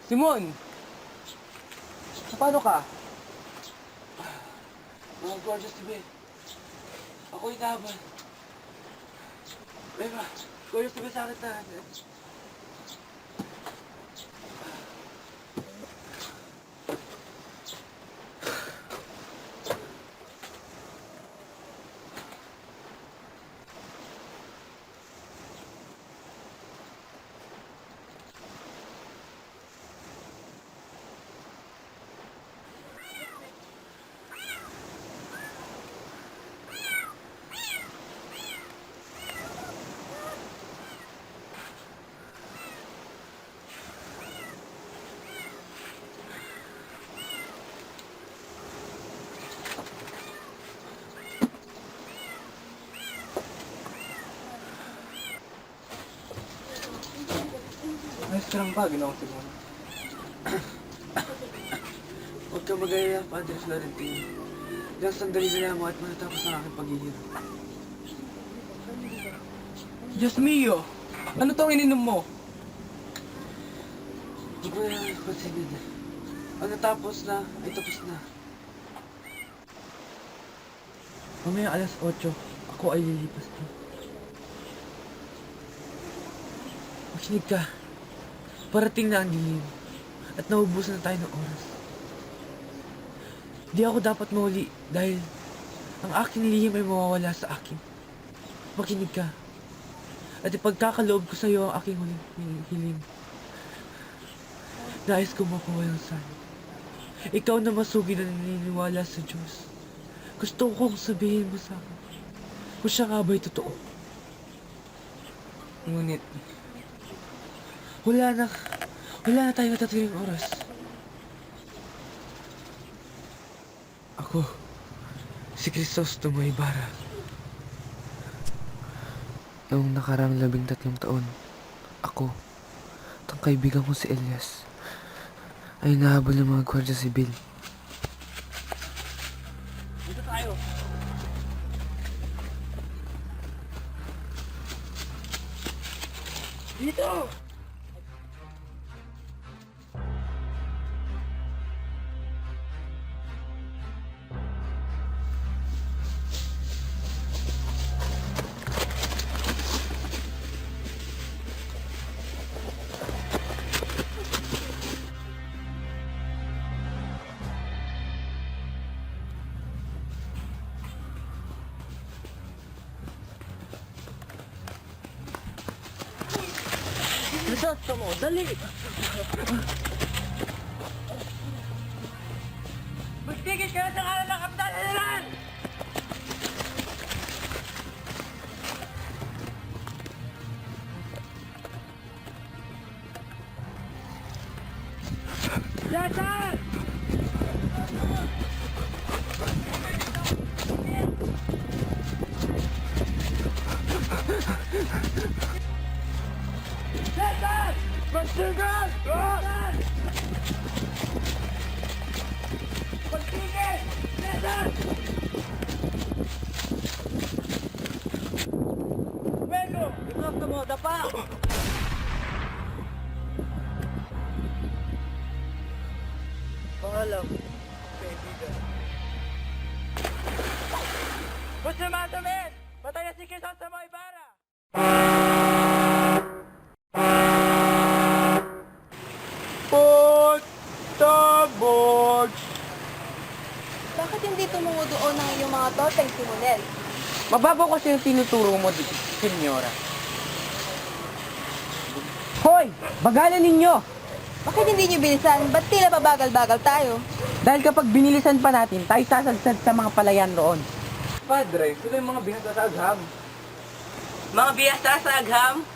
Simon! Paano ka? Mga gorgeous to be. Ako inaban. Beba, gorgeous to be sa akin na. Ayos ka lang ba, Ginoong Simon? Huwag kang mag-alala, Padre Florentino. Ilang sandali na lang mo at matatapos ang aking paghihirap. Diyos mio! Ano tong ininom mo? Huwag mo na lang pansinin. Ang natapos na, ay tapos na. Mamaya alas 8, ako ay lilipas din. Makinig ka. Parating na ang dilim at naubusan na tayo ng oras. Di ako dapat mahuli dahil ang aking lihim ay mawawala sa akin. Makinig ka. At ipagkakaloob ko sa iyo ang aking huling hiling. Nais ko makuha yung sana. Ikaw na masugi na naniniwala sa Diyos. Gusto kong sabihin mo sa akin kung siya nga ba'y totoo. Ngunit, wala na tayong natatiling oras. Ako, si Crisostomo Ibarra. Noong nakarang 13 taon, ako, at ang kaibigan ko si Elias, ay nahabol ng mga Gwardiya Sibil. Dito tayo! Dito! Crisostomo, dali! Magtigil ka na sa ngalan ng Kapitan General! Cesar! Cesar! Magtigil! Cesar! alam, kaibigan. Gusto matamin! Patay na si Quezon sa mga Ibarra! Putabog! Bakit hindi tumungo doon ang iyong mga toteng timonel? Mababaw kasi yung tinuturo mo dito, senyora. Hoy! Bagalan ninyo! Bakit hindi niyo bilisan? Ba't tila pabagal-bagal tayo? Dahil kapag binilisan pa natin, tayo sasadsad sa mga palayan roon. Padre, sila yung mga bihasa sa agham. Mga biyasa sa agham,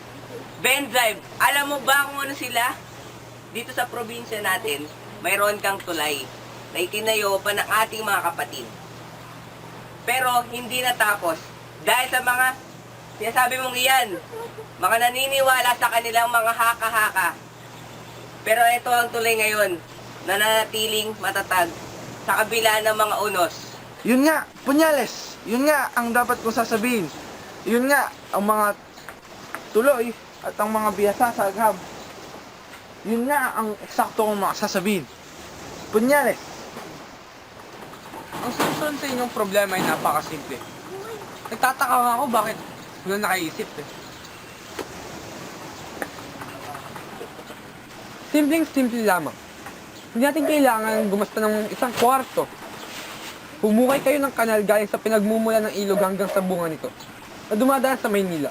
Benzive, alam mo ba kung ano sila? Dito sa probinsya natin, mayroon kang tulay na itinayo pa ng ating mga kapatid. Pero hindi natapos dahil sa mga sinasabi mong iyan, mga naniniwala sa kanilang mga haka-haka. Pero ito ang tulay ngayon, nananatiling matatag sa kabila ng mga unos. Yun nga, Punyales! Yun nga ang dapat kong sasabihin. Yun nga ang mga tuloy at ang mga biyasa sa agham. Yun nga ang eksakto kong mga sasabihin. Punyales! Ang solusyon sa inyong problema ay napakasimple. Nagtataka nga ako bakit wala nakaisip eh. Simpleng-simple lamang. Hindi natin kailangan gumasta ng isang kwarto. Humukay kayo ng kanal galing sa pinagmumula ng ilog hanggang sa bunga nito na dumadaan sa Maynila.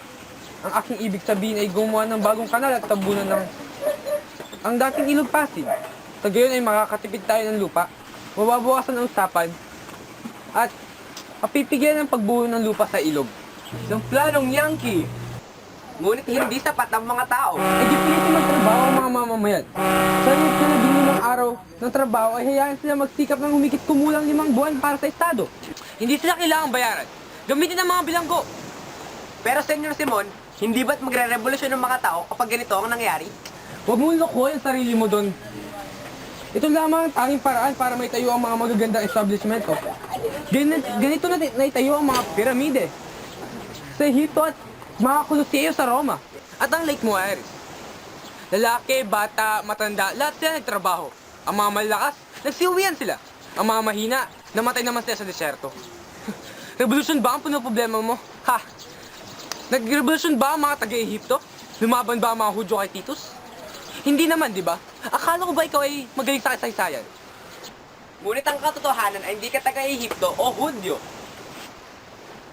Ang aking ibig sabihin ay gumawa ng bagong kanal at tabunan ng ang dating ilog Pasig. Sa gayon ay makakatipid tayo ng lupa, mababawasan ang usapan, at mapipigyan ng pagbuo ng lupa sa ilog. Ng planong Yankee, ngunit hindi sapat ang mga tao. Ay di pilitin magtrabaho ang mga mamamayan. Sa loob na ng araw ng trabaho ay hayaan sila magsikap ng humigit kumulang 5 buwan para sa Estado. Hindi sila kailangang bayaran. Gamitin ang mga bilanggo. Pero Senyor Simon, hindi ba't magre-revolusyon ng mga tao kapag ganito ang nangyari? Huwag mong lokohin ang sarili mo doon. Ito lamang ang tanging paraan para maitayo ang mga magagandang establishmento. Ganito na naitayo ang mga piramide sa Ehipto at mga Coloseo sa Roma at ang Lake Mujeres. Lalaki, bata, matanda, lahat sila nagtrabaho. Ang mga malakas, nagsiuwian sila. Ang mga mahina, namatay naman sila sa deserto. Revolusyon ba ang puno problema mo? Ha? Nag-revolusyon ba ang mga taga-Ehipto? Lumaban ba ang mga Hudyo kay Titus? Hindi naman, di ba? Akala ko ba ikaw ay magaling sa kasaysayan? Ngunit ang katotohanan ay hindi ka taga-Ehipto o Hudyo.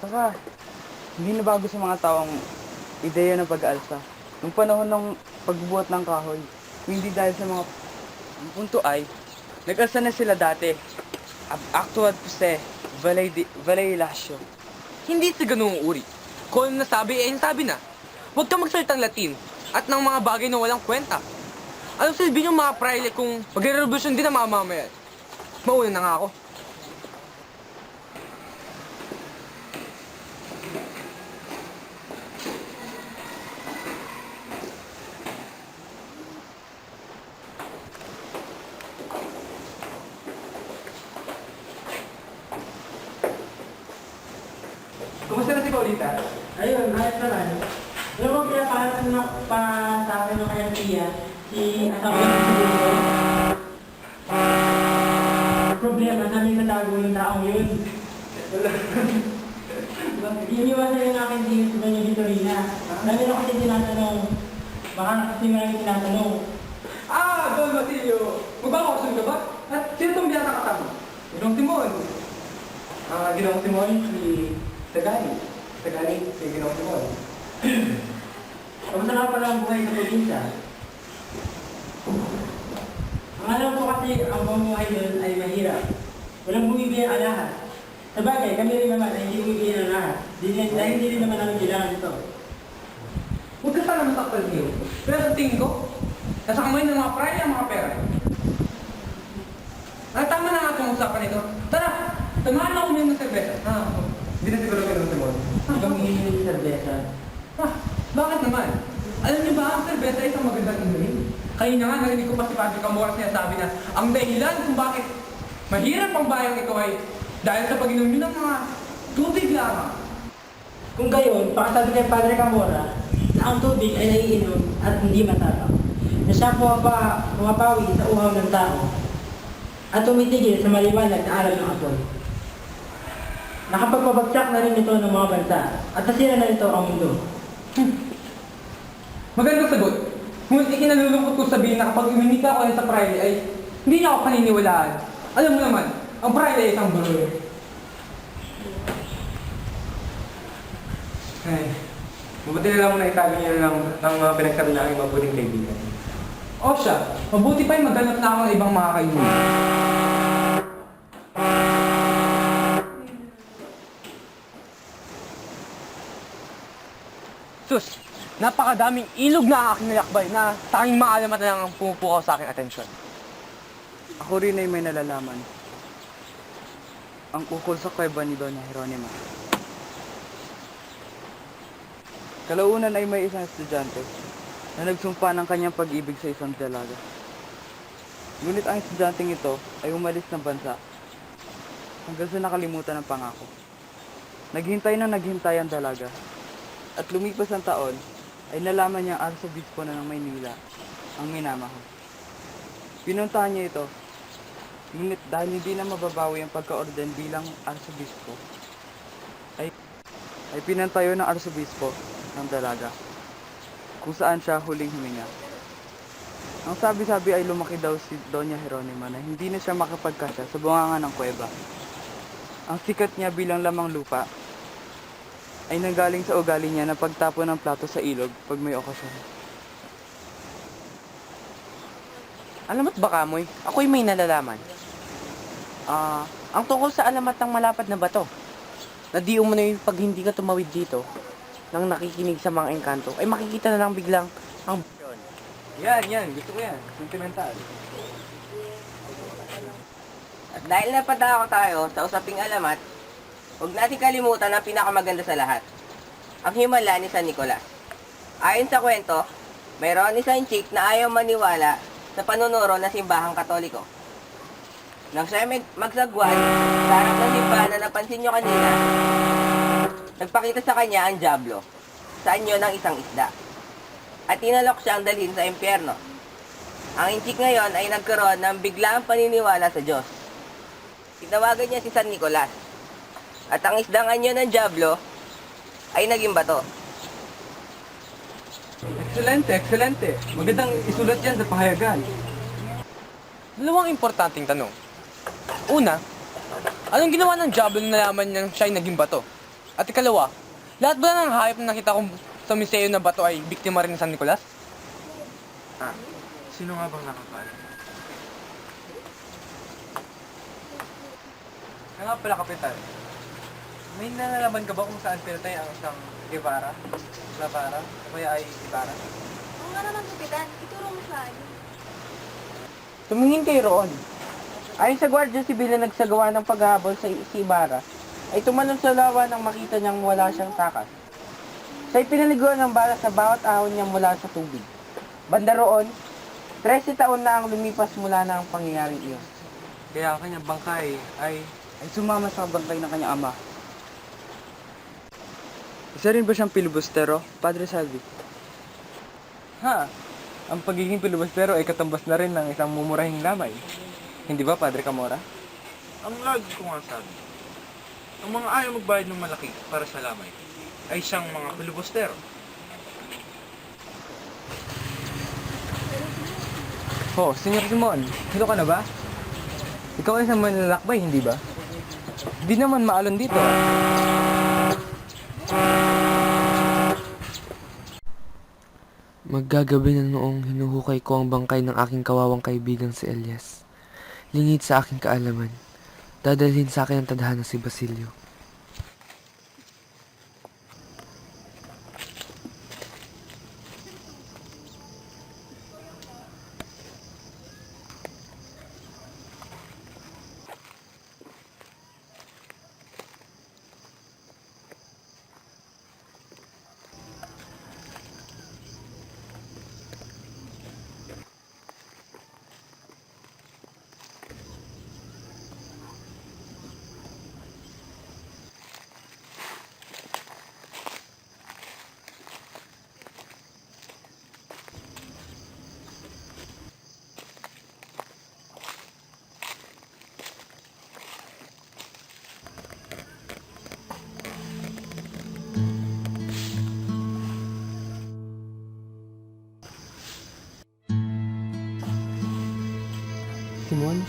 Saka, hindi na bago sa mga taong ideya ng pag-aalsa. Nung panahon ng pagbubuhat ng kahoy, hindi dahil sa mga... Ang punto ay, nag-alsa na sila dati. Ab actuad se, Valay Lasio. Hindi sa ganung uri. Kung ano nasabi, ay nasabi na. Huwag kang magsalitang Latin at ng mga bagay na walang kwenta. Anong silbi yung mga praile kung magre-revolusyon din ang mga mamayan? Mauna na nga ako. Kumusta na si Paulita? Ayun, ayos naman. Alam mo, pinaparasan na pa sa akin ng kanyang tiya, si asawa ng siguro. Problema, namin natago yung taong yun. Iniwasan yung aking tingin sa kanya Vitorina. Dami na kasi tinatanong. Baka kasi maraming tinatanong. Don Basilio! Magbabawasan ka ba? At sino itong binata kasama? Ginong Timon. Ginong Timon, si Tagali. Tagali, si Ginong Timon. Kamusta nga pala ang buhay sa probinsya? Ang alam ko kasi ang pamumuhay doon ay mahirap. Walang bumibigay ang lahat. Sa bagay, kami rin naman ay hindi bumibigay ang lahat. Dahil hindi rin naman namin kailangan ito. Huwag ka sana masaktan niyo. Pero sa tingin ko, nasa kamay ng mga pray ang mga pera. Tama na nga itong usapan ito. Tara! Tamahan na ako ng serbesa. Hindi na siguro Ginong Timon. Hanggang hihingi ng serbesa. Bakit naman? Alam niyo ba, ang serbesa ay isang magandang inumin? Kaya nga, narinig ko pa si Padre Camoras niya sabi na ang dahilan kung bakit mahirap ang bayang ito ay dahil sa pag-inom nyo ng mga tubig lamang. Kung gayon, pakasabi kay Padre Camora na ang tubig ay naiinom at hindi matapang. Na siya pumapawi sa uhaw ng tao. at tumitigil sa maliwanag na araw ng apoy. Nakapagpabagsak na rin ito ng mga bansa at nasira na ito ang mundo. Magandang sagot. Ngunit ikinalulungkot ko sabihin na kapag iminika ako sa Friday ay hindi niya ako paniniwalaan. Alam mo naman, ang Friday ay isang buloy. Ay, mabuti na lang na itabi niyo lang ng mga pinagsabi na aking mabuting kaibigan. O siya, mabuti pa yung maghanap na ako ng ibang mga kaibigan. Sus, napakadaming ilog na aking nilakbay na tanging maalamat na lang ang pumupukaw sa aking atensyon. Ako rin ay may nalalaman. Ang ukol sa kuweba ni Doña Jeronima. Kalaunan ay may isang estudyante na nagsumpa ng kanyang pag-ibig sa isang dalaga. Ngunit ang estudyanteng ito ay umalis ng bansa hanggang sa nakalimutan ng pangako. Naghintay na naghintay ang dalaga at lumipas ang taon ay nalaman niya ang Arsobispo na ng Maynila ang minamahal. Pinuntahan niya ito, ngunit dahil hindi na mababawi ang pagka-orden bilang Arsobispo, ay pinantayo ng Arsobispo ng dalaga, kung saan siya huling huminga. Ang sabi-sabi ay lumaki daw si Doña Jeronima na hindi na siya makapagkasya sa bunganga ng kuweba. Ang sikat niya bilang lamang lupa ay nanggaling sa ugali niya na pagtapon ng plato sa ilog pag may okasyon. Alamat ba, Kamoy? Ako'y may nalalaman. Ang tungkol sa alamat ng malapad na bato. Na di umano'y pag hindi ka tumawid dito, nang nakikinig sa mga engkanto, ay makikita na lang biglang ang... Yan, gusto ko yan. Sentimental. At dahil napadako tayo sa usaping alamat, huwag natin kalimutan ang pinakamaganda sa lahat. Ang himala ni San Nicolas. Ayon sa kwento, mayroon isang chick na ayaw maniwala sa panunuro ng simbahang Katoliko. Nang siya magsagwan, sa harap ng simbahan na napansin nyo kanina, nagpakita sa kanya ang Diablo, sa anyo ng isang isda. At tinalok siyang dalhin sa impyerno. Ang inchik ngayon ay nagkaroon ng biglaang paniniwala sa Diyos. Tinawagan niya si San Nicolas. At ang isdang anyo ng Diablo ay naging bato. Excelente. Magandang isulat yan sa pahayagan. Dalawang importanteng tanong. Una, anong ginawa ng Diablo na nalaman niyang siya'y naging bato? At ikalawa, lahat ba ng hayop na nakita kong sa museo na bato ay biktima rin ni San Nicolas? Sino nga bang nakakaalam? Nga pala, Kapitan. May nalalaman ka ba kung saan pinatay ang isang Guevara? Lavara? O kaya ay Ibarra? Oo nga naman, Kapitan. Ituro mo saan. Tumingin kayo roon. Ayon sa Guardia Civil na nagsagawa ng paghahabol sa si Ibarra, ay tumalon sa lawa nang makita niyang wala siyang takas. Siya'y pinaliguan ng bala sa bawat ahon niya mula sa tubig. Banda roon, 13 taon na ang lumipas mula na ang pangyayaring iyon. Kaya ang kanyang bangkay ay... Ay sumama sa bangkay ng kanyang ama. Isa rin ba siyang pilibustero, Padre Salvi? Ang pagiging pilibustero ay katambas na rin ng isang mumurahing lamay. Hindi ba, Padre Camora? Ang lagi ko nga sabi, ang mga ayaw magbayad ng malaki para sa lamay ay siyang mga pilibustero. Senyor Simon, hilo ka na ba? Ikaw ay isang manlalakbay, hindi ba? Di naman maalon dito. Maggagabi na noong hinuhukay ko ang bangkay ng aking kawawang kaibigang si Elias. Lingid sa aking kaalaman, dadalhin sa akin ang tadhana si Basilio. Simon?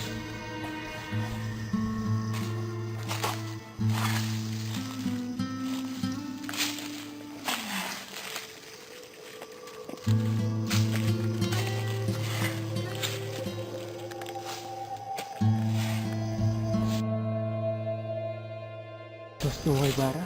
Gusto mo kay Bara?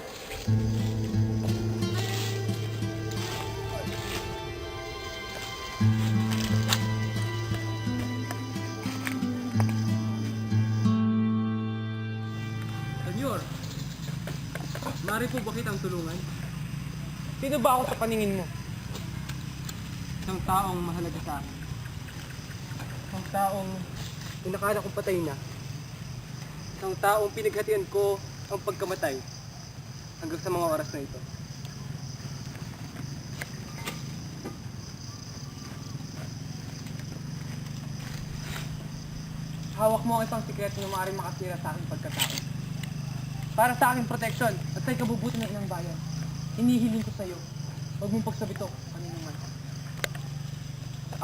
Senyor, maaari po ba kitang tulungan? Sino ba ako sa paningin mo? Isang taong mahalaga sa akin. Isang taong inakala kong patay na. Isang taong pinaghatian ko ang pagkamatay hanggang sa mga oras na ito. Hawak mo ang isang sikreto na maaaring makatira sa aking pagkatao. Para sa aking proteksyon at sa ikabubuti ng inang bayan, hinihiling ko sa iyo, huwag mong pagsabito, paninuman.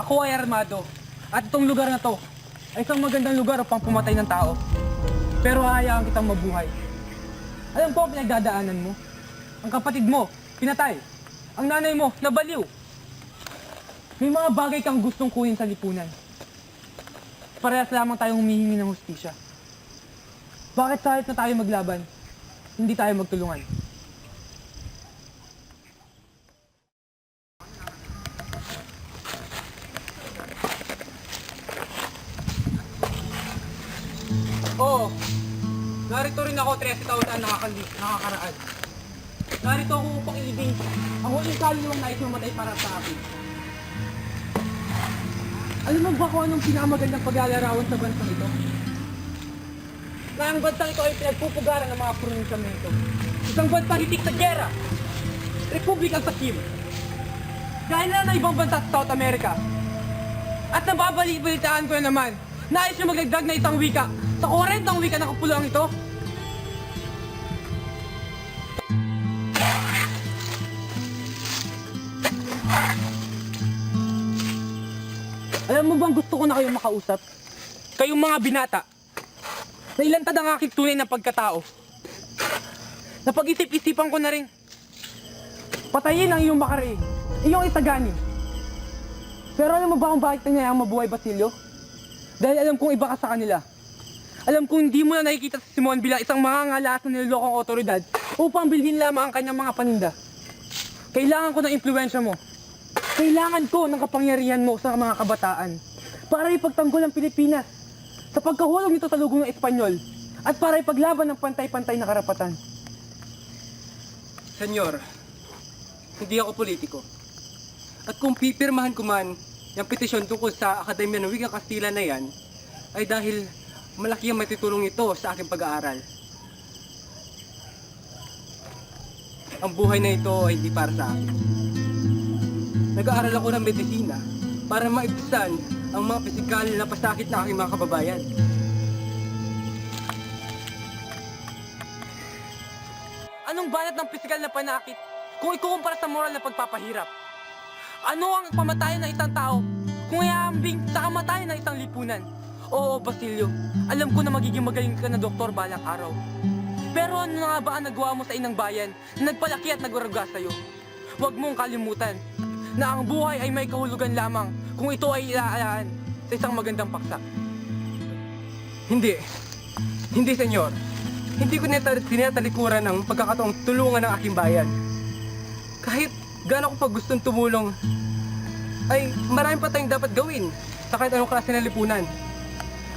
Ako ay armado, at itong lugar na to ay isang magandang lugar upang pumatay ng tao. Pero hahayaan kitang mabuhay. Alam ko ang pinagdadaanan mo. Ang kapatid mo, pinatay. Ang nanay mo, nabaliw. May mga bagay kang gustong kunin sa lipunan. Parehas lamang tayong humihingi ng hustisya. Bakit sa halip na tayo maglaban, hindi tayo magtulungan? Oo, narito rin ako 13 taon na nakakaraan. Narito ako upang ilibing ang huling kaluluwang nais mamatay para sa akin. Alam mo ba kung anong pinakamagandang paglalarawan sa bansang ito? Na ang bansang ito ay pinagpupugaran ng mga pronunciamento. Isang bansang hitik sa gera. Republikang sakim. Gaya na ng ibang bansa sa South America. At nababalitaan ko na naman, nais nyo magdagdag na isang wika sa 40 wika na kapuluang ito. Alam mo bang gusto ko na kayong makausap? Kayong mga binata. Na ilantad ang aking tunay na pagkatao. Napag-isip-isipan ko na rin. Patayin ang iyong makariig. Iyong itagani. Pero alam mo ba kung bakit nangyayang mabuhay, Basilio? Dahil alam kong iba ka sa kanila. Alam kong hindi mo na nakikita si Simon bilang isang mangangalas na nilolokong otoridad upang bilhin lamang ang kanyang mga paninda. Kailangan ko ng impluwensya mo. Kailangan ko ng kapangyarihan mo sa mga kabataan para ipagtanggol ang Pilipinas sa pagkahulog nito sa lugong ng Espanyol at para ipaglaban ng pantay-pantay na karapatan. Senyor, hindi ako politiko. At kung pipirmahan ko man yung petisyon tungkol sa Akademya ng Wikang Kastila na yan, ay dahil malaki ang matutulong ito sa aking pag-aaral. Ang buhay na ito ay hindi para sa akin. Nag-aaral ako ng medisina para maibsan ang mga pisikal na pasakit ng aking mga kababayan. Anong banat ng pisikal na panakit kung ikukumpara sa moral na pagpapahirap? Ano ang pamatayan ng isang tao kung ihaambing sa kamatayan ng isang lipunan? Oo, Basilio, alam ko na magiging magaling ka na doktor balang araw. Pero ano na nga ba ang nagawa mo sa inang bayan na nagpalaki at nagwaruga sa'yo? Huwag mong kalimutan na ang buhay ay may kahulugan lamang kung ito ay ilaalaan sa isang magandang paksa. Hindi. Hindi, senyor. Hindi ko tinatalikuran ang pagkakataong tulungan ng aking bayan. Kahit gaano ko pa gustong tumulong, ay marami pa tayong dapat gawin sa kahit anong klase ng lipunan.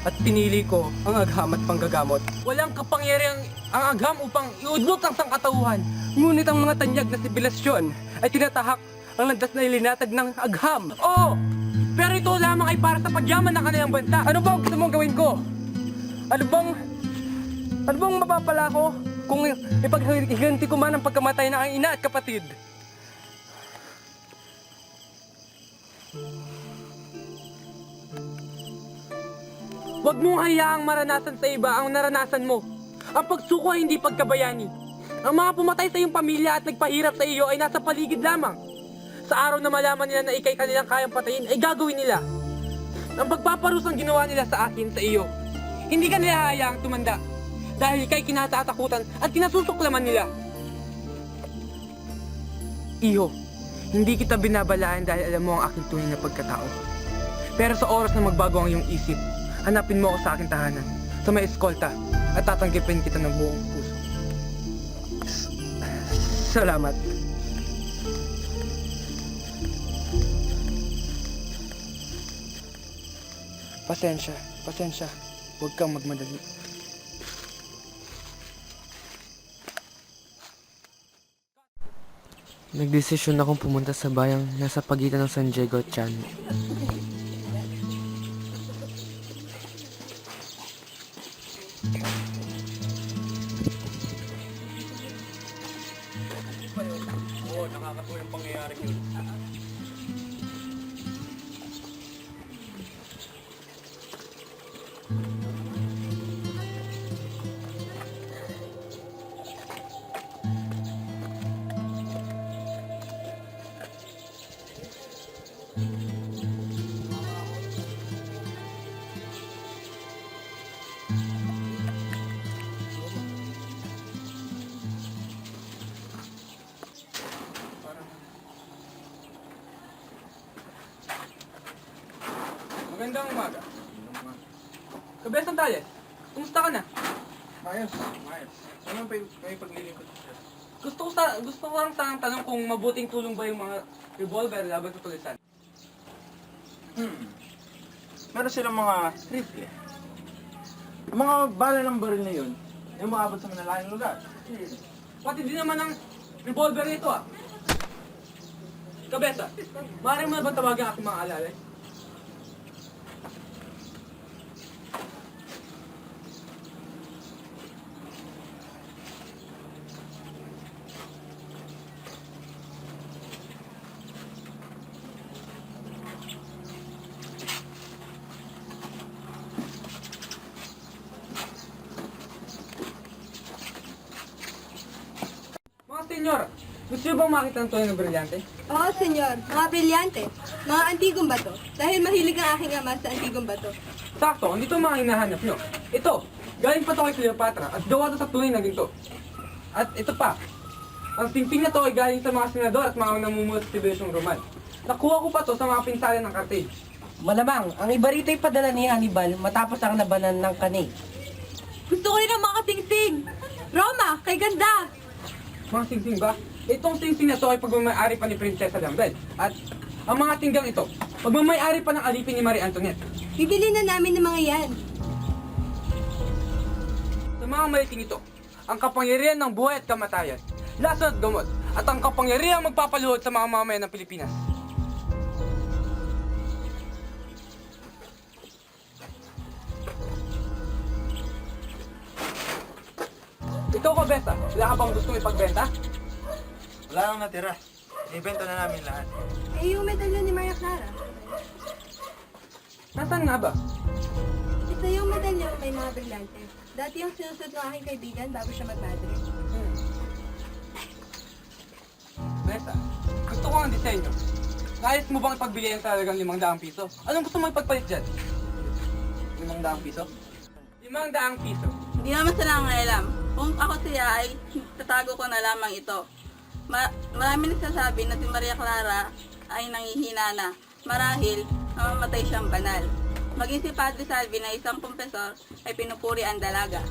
At pinili ko ang agham at panggagamot. Walang kapangyarihang ang agham upang iudlot ang sangkatauhan. Ngunit ang mga tanyag na sibilasyon ay tinatahak ang landas na ilinatag ng agham. Oo! Pero ito lamang ay para sa pagyaman ng kanilang bansa. Ano ba ang gusto mong gawin ko? Ano bang mapapala ko kung ipaghiganti ko man ang pagkamatay ng aking ina at kapatid? Huwag mong hayaang maranasan sa iba ang naranasan mo. Ang pagsuko ay hindi pagkabayani. Ang mga pumatay sa iyong pamilya at nagpahirap sa iyo ay nasa paligid lamang. Sa araw na malaman nila na ikay kanilang kayang patayin, ay gagawin nila. Ang pagpaparusang ginawa nila sa akin, sa iyo. Hindi ka nila hayaang tumanda. Dahil kay kinatatakutan at kinasusuklaman nila. Iho, hindi kita binabalaan dahil alam mo ang aking tunay na pagkatao. Pero sa oras na magbago ang iyong isip, hanapin mo ako sa aking tahanan, sa may eskolta, at tatanggapin kita ng buong puso. Salamat. Pasensya. Huwag kang magmadali. Nagdesisyon akong pumunta sa bayang nasa pagitan ng San Diego at Changi. Oo, nakakatuwa yung pangyayari yun. Magandang umaga. Kabesan tayo. Kumusta ka na? Mayos. Ano may paglilingkod siya? Gusto ko lang sanang tanong kung mabuting tulong ba yung mga revolver laban sa tulisan. Meron silang mga rifle. Ang mga bala ng baril na yun, ay umaabot sa malalayong lugar. Pati din naman ang revolver nito ah. Kabesa, maaari mo na ba tawagan aking mga alalay? Mga senyor, gusto niyo bang makita ng tunay na brilyante? Oo, senyor. Mga brilyante. Mga antigong bato. Dahil mahilig ang aking ama sa antigong bato. Sakto, andito ang mga hinahanap nyo. Ito, galing pa to kay Cleopatra at gawa to sa tunay na ginto. At ito pa, ang tingting na to ay galing sa mga senador at mga namumuno sa Siberiasyong Roman. Nakuha ko pa to sa mga pinsalan ng Carthage. Malamang, ang ibarita'y padala ni Hannibal matapos ang labanan ng Cannae. Gusto ko rin ang mga tingting. Roma, kay ganda. Mga singsing ba? Itong singsing na to ay pagmamayari pa ni Prinsesa Lambel. At ang mga tinggang ito, pagmamayari pa ng alipin ni Marie Antoinette. Bibili na namin ng mga yan. Sa mga maliting ito, ang kapangyarihan ng buhay at kamatayan, lasa at gamot, at ang kapangyarihan magpapaluhod sa mga mamamayan ng Pilipinas. Ikaw ko, Beta, wala ka bang gustong ipagbenta? Wala nang natira. Ibenta na namin lahat. Eh, yung medalyon ni Maria Clara. Nasaan nga ba? Ito yung medalyon may mga brilyante. Dati yung sinusunod ng aking kaibigan bago siya mag-Madrid. Beta, gusto ko ang disenyo. Nais mo bang ipagbili ang talagang 500 piso? Anong gusto mo ipagpalit dyan? 500 piso? 500 piso. Hindi naman sila nangangalam. Kung ako siya ay tatago ko na lamang ito. Marami nagsasabi na si Maria Clara ay nangihina na. Marahil, namamatay siyang banal. Maging si Padre Salvi na isang kumpesor ay pinupuri ang dalaga.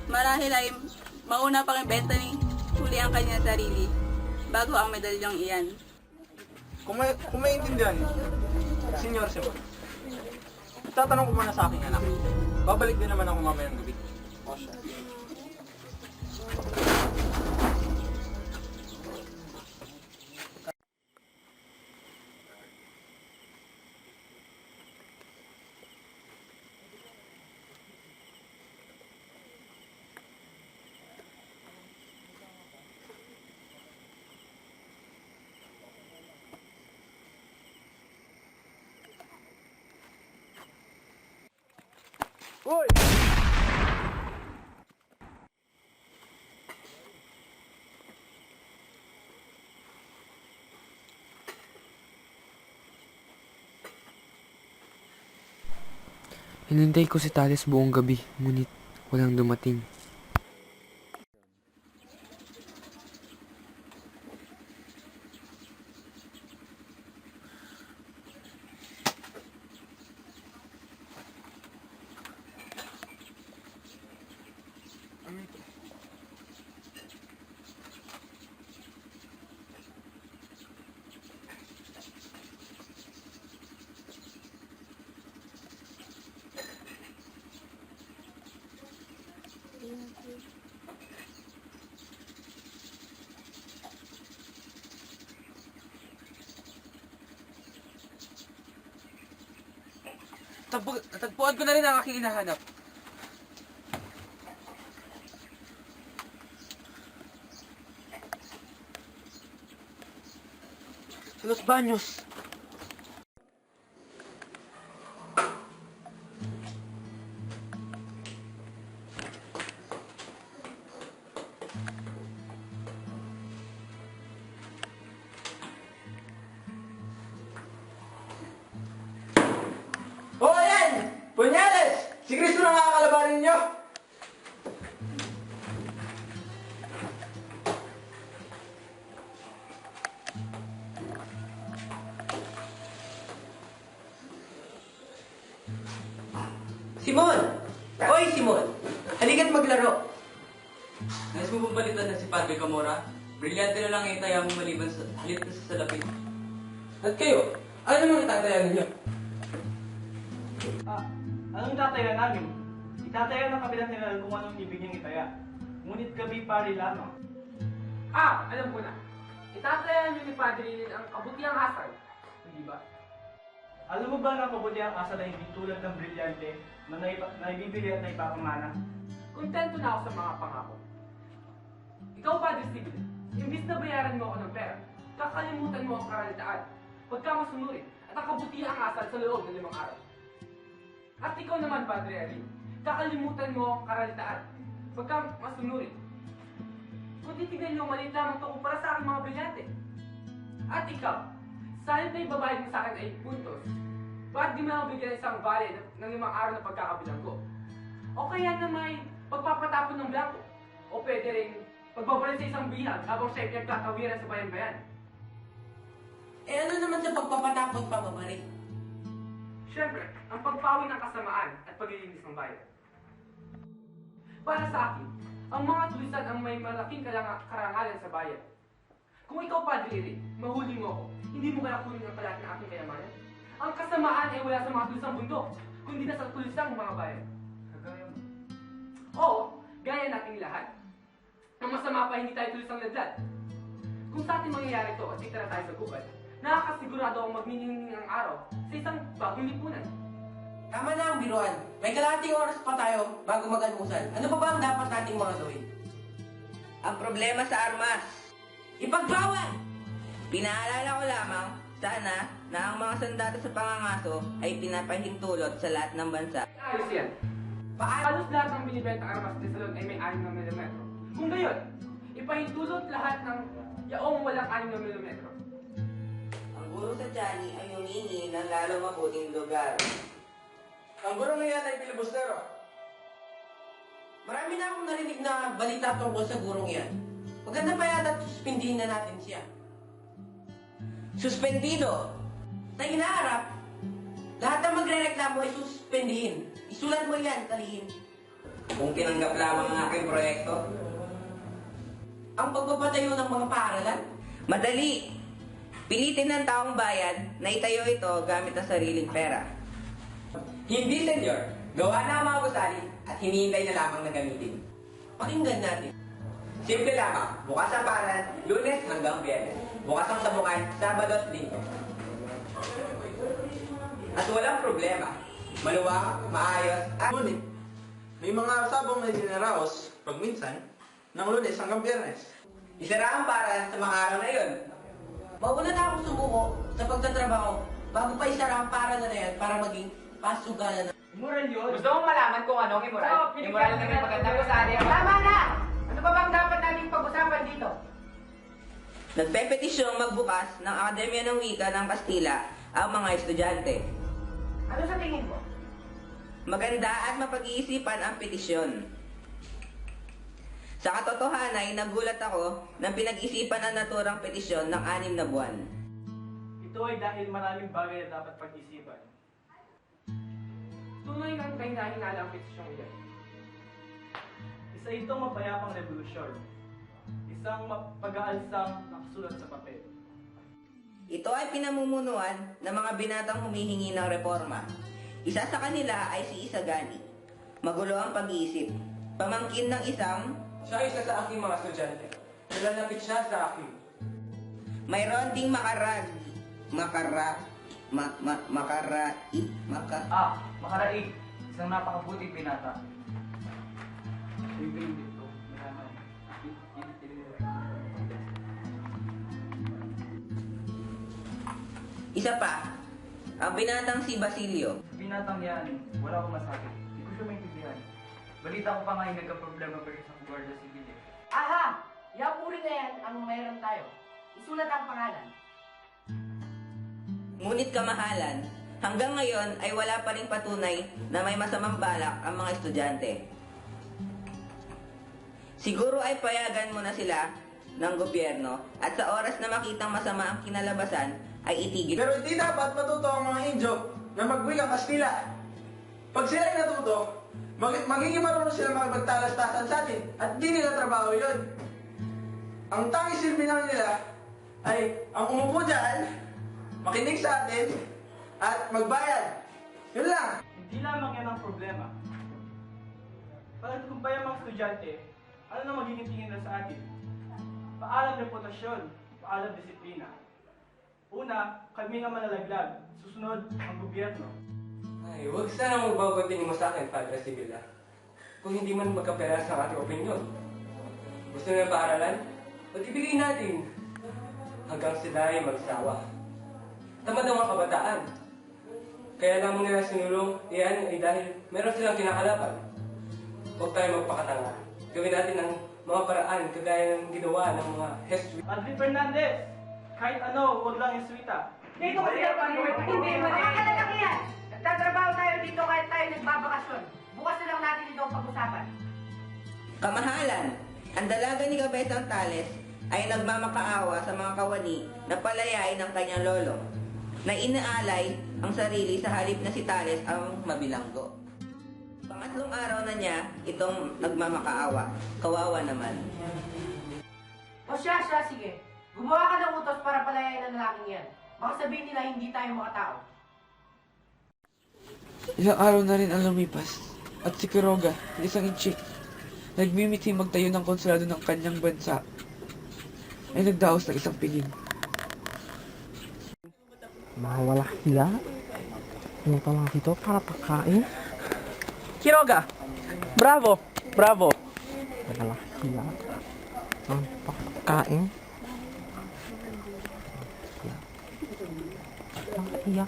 Marahil ay mauna pang ibenta ni huli ang kanyang sarili bago ang medalyong iyan. Kung maintindihan niyo, Senyor Simon, tatanong ko muna sa aking anak. Babalik din naman ako mamayang gabi. O siya. Uy! Hinintay ko si Thales buong gabi, ngunit walang dumating. Natagpuan ko na rin ang aking hinahanap. Sa Los Baños. O ayan! Punyales! Si Cristo na nga kalabanin nyo! Simon! Oy, Simon! Halika't maglaro. Nais mo bang balitan na si Padre Camora? Brilyante na lang itaya mo maliban sa halit na sa salapin. At kayo, ano namang itatayan ninyo? Anong tataya namin? Itataya ng kabilang general kung anong ibig niyang itaya. Ngunit gabi pari lamang. Alam ko na. Itataya niyo ni Padre Lin ang kabutiang asal. Hindi ba? Alam mo ba na kabutiang asal ay hindi tulad ng brilyante na naibibili at naipapamana? Kontento na ako sa mga pangako. Ikaw, Padre Steven, imbis na bayaran mo ako ng pera, kakalimutan mo ang karalitaan, pagkamasunurin, at ang kabutiang asal sa loob ng 5 araw. At ikaw naman, Padre Eli, kakalimutan mo ang karalitaan, pagkamasunurin. Kung titignan niyo, maliit lamang ito para sa aking mga brilyante. At ikaw, sa na ibabayad mo sa akin ay puntos, bakit di mo lang bigyan ng isang vale ng 5 araw na pagkakabilanggo? O kaya na may pagpapatapon ng blanco. O pwede rin pagbabalik sa isang bihag habang siya'y pinagtatawiran sa bayan-bayan. Eh ano naman sa pagpapatapot pababalik? Siyempre, ang pagpawi ng kasamaan at paglilinis ng bayan. Para sa akin, ang mga tulisan ang may malaking karangalan sa bayan. Kung ikaw, Padre Eric, mahuli mo ako, hindi mo kaya kunin ang kalat ng aking kayamanan? Ang kasamaan ay wala sa mga tulisang bundok, kundi na sa tulisang mga bayan. Oo, gaya nating lahat. Ang masama pa, hindi tayo tulisang ladlad. Kung sa atin mangyayari ito at itara tayo sa gubat, nakakasigurado akong magniningning ang araw sa isang bagong lipunan. Tama na ang biruan. May kalahating oras pa tayo bago mag-almusal. Ano pa ba ang dapat nating mga gawin? Ang problema sa armas. Ipagbawal! Pinaalala ko lamang, sana, na ang mga sandata sa pangangaso ay pinapahintulot sa lahat ng bansa. Ayos yan. Halos lahat ng binibenta armas sa salon ay may 6 na milimetro. Kung gayon, ipahintulot lahat ng yaong walang 6 na milimetro. Ang guro sa Johnny ay humingi ng lalo mabuting lugar. Ang guro ngayon ay pilibustero. Marami na akong narinig na balita tungkol sa gurong yan. Maganda pa yata suspindihin na natin siya. Suspendido! Sa inaharap, lahat ng magre-reklamo ay suspendihin. Isulat mo yan, talihin. Kung tinanggap lamang ang aking proyekto. Ang pagpapatayo ng mga paaralan? Madali! Pilitin ng taong bayan na itayo ito gamit ang sariling pera. Hindi, senyor. Gawa na ang mga gusali at hinihintay na lamang na gamitin. Pakinggan natin. Simple lamang. Bukas ang paaralan, Lunes hanggang Biyernes. Bukas ang sabungan, Sabado at Linggo. At walang problema. Maluwag, maayos, at... Ngunit, may mga sabong na dinaraos, pag minsan, ng Lunes hanggang Biyernes. Isara ang paaralan sa mga araw na yun. Mauna na akong sumuko sa pagtatrabaho bago pa isara ang paaralan na yan para maging pasugalan na. Immoral yun. Gusto mong malaman kung anong immoral? Immoral na may magandang gusali. Tama na! Ano ba bang dapat nating pag-usapan dito? Nagpepetisyong magbukas ng Akademya ng Wika ng Kastila ang mga estudyante. Ano sa tingin mo? Maganda at mapag-iisipan ang petisyon. Sa katotohanan ay nagulat ako nang pinag-isipan ang naturang petisyon ng 6 na buwan. Ito ay dahil maraming bagay na dapat pag-isipan. Tunay kang kahinahinalang petisyong iyan. Isa itong mapayapang revolusyon. Isang pag-aalsang nakasulat sa papel. Ito ay pinamumunuan ng mga binatang humihingi ng reforma. Isa sa kanila ay si Isagani. Magulo ang pag-iisip. Pamangkin ng isang Siya ay isa sa aking mga estudyante. Nalalapit siya sa akin. mayroon ding makaraig. Isang napakabuting binata. Isa pa, ang binatang si Basilio. Binatang yan, wala akong masabi. Hindi ko siya maintindihan. Balita ko pa nga yung nagka-problema pa rin sa Guardia Civil eh. Aha! Yung uri na yan ang mayroon tayo. Isulat ang pangalan. Ngunit kamahalan, hanggang ngayon ay wala pa ring patunay na may masamang balak ang mga estudyante. Siguro ay payagan mo na sila ng gobyerno at sa oras na makitang masama ang kinalabasan ay itigil. Pero hindi dapat matuto ang mga Indio na magwikang Kastila. Pag sila ay natuto, magiging marunong sila makipagtalas-tasan sa atin at di nila trabaho yun. Ang tanging silbi lang nila ay ang umupo dyan, makinig sa atin, at magbayad. Yun lang. Hindi lamang yan ang problema. Pagtagumpay ang mga estudyante, ano na magiging tingin nila sa atin? Paalam reputasyon, paalam disiplina. Una, kami nga malalaglag. Susunod, ang gobyerno. Ay, huwag sana magbabatingin mo sa akin, Padre Sibila. Kung hindi man magkaperas ang ating opinyon. Gusto na paaralan? Ba't ibigay natin? Hanggang sila ay magsawa. Tamad ang mga kabataan. Kaya lamang nila sinulong, iyan ay dahil meron silang kinakalaban. Huwag tayo magpakatanga. Gawin natin ang mga paraan kagaya ng ginawa ng mga Jesuit. Padre Fernandez, kahit ano, huwag lang yung swita. Dito ko siya hindi mo na yan. Nagtatrabaho tayo dito kahit tayo nagbabakasyon. Bukas na lang natin ito ang pag-usapan. Kamahalan, ang dalaga ni Cabezang Tales ay nagmamakaawa sa mga kawani na palayain ng kanyang lolo, na inaalay ang sarili sa halip na si Tales ang mabilanggo. Pangatlong araw na niya itong nagmamakaawa. Kawawa naman. O siya, sige. Gumawa ka ng utos para palayain ang lalaking yan. Baka sabihin nila hindi tayo makatao. Ilang araw na rin ang lumipas at si Quiroga, isang inchik, nagmimiti magtayo ng konsulado ng kanyang bansa, ay nagdaos ng isang piling. Mawala hiya. Yung talang ito para pagkain. Quiroga! Bravo! Bravo! Mawala hiya. Ang pagkain. Walang hiya.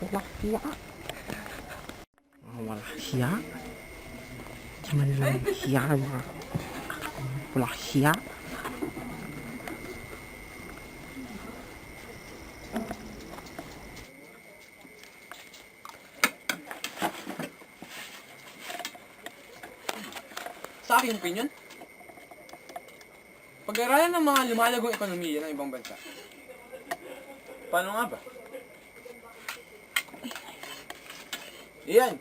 Walang hiya. Mawala hiya. Di man lang hiya. Walang hiya. Sa aking opinion, pag-aralan ng mga lumalagong ekonomiya ng ibang bansa. Paano nga ba? Iyan.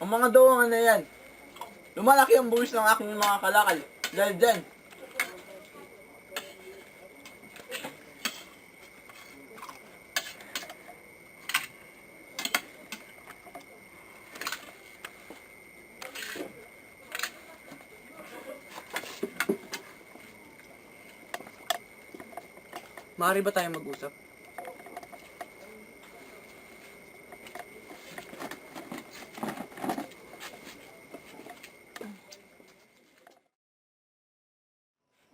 Ang mga dawangan na yan. Lumalaki ang buwis ng aking mga kalakal. Dahil dyan. Maaari ba tayong mag-usap?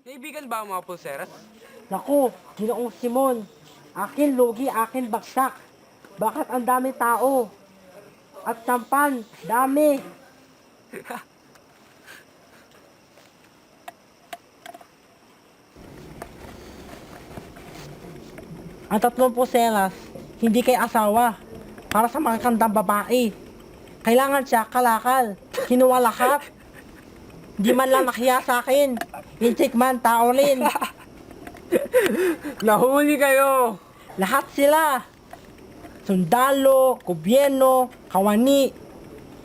Kaibigan ba ang mga pulseras? Naku, Ginoong Simon. Akin lugi, akin bagsak. Bakit ang dami tao? At sampan, dami. Ang 30 pulseras, hindi kay asawa. para sa mga kandang babae. Kailangan siya kalakal. Kinuha lahat. Di man lang nakiya sa akin. Inchik man, tao rin. Nahuli kayo! Lahat sila. Sundalo, gobyerno, kawani.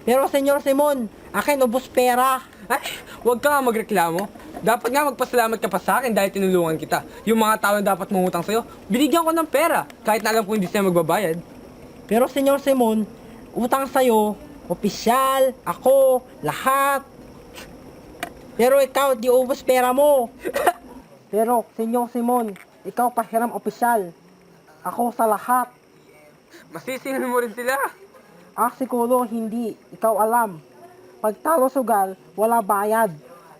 Pero Senyor Simon, akin ubos pera. Ay, huwag ka nga magreklamo. Dapat nga magpasalamat ka pa sa akin dahil tinulungan kita. Yung mga tao na dapat mangutang sa'yo, binigyan ko ng pera. Kahit na alam ko hindi sila magbabayad. Pero Senyor Simon, utang sa'yo, opisyal, ako, lahat. Pero ikaw, di ubos pera mo. Pero, Senyor Simon, ikaw pahiram opisyal. Ako sa lahat. Masisihan mo rin sila. Siguro hindi. Ikaw alam. Pag talo sugal, wala bayad.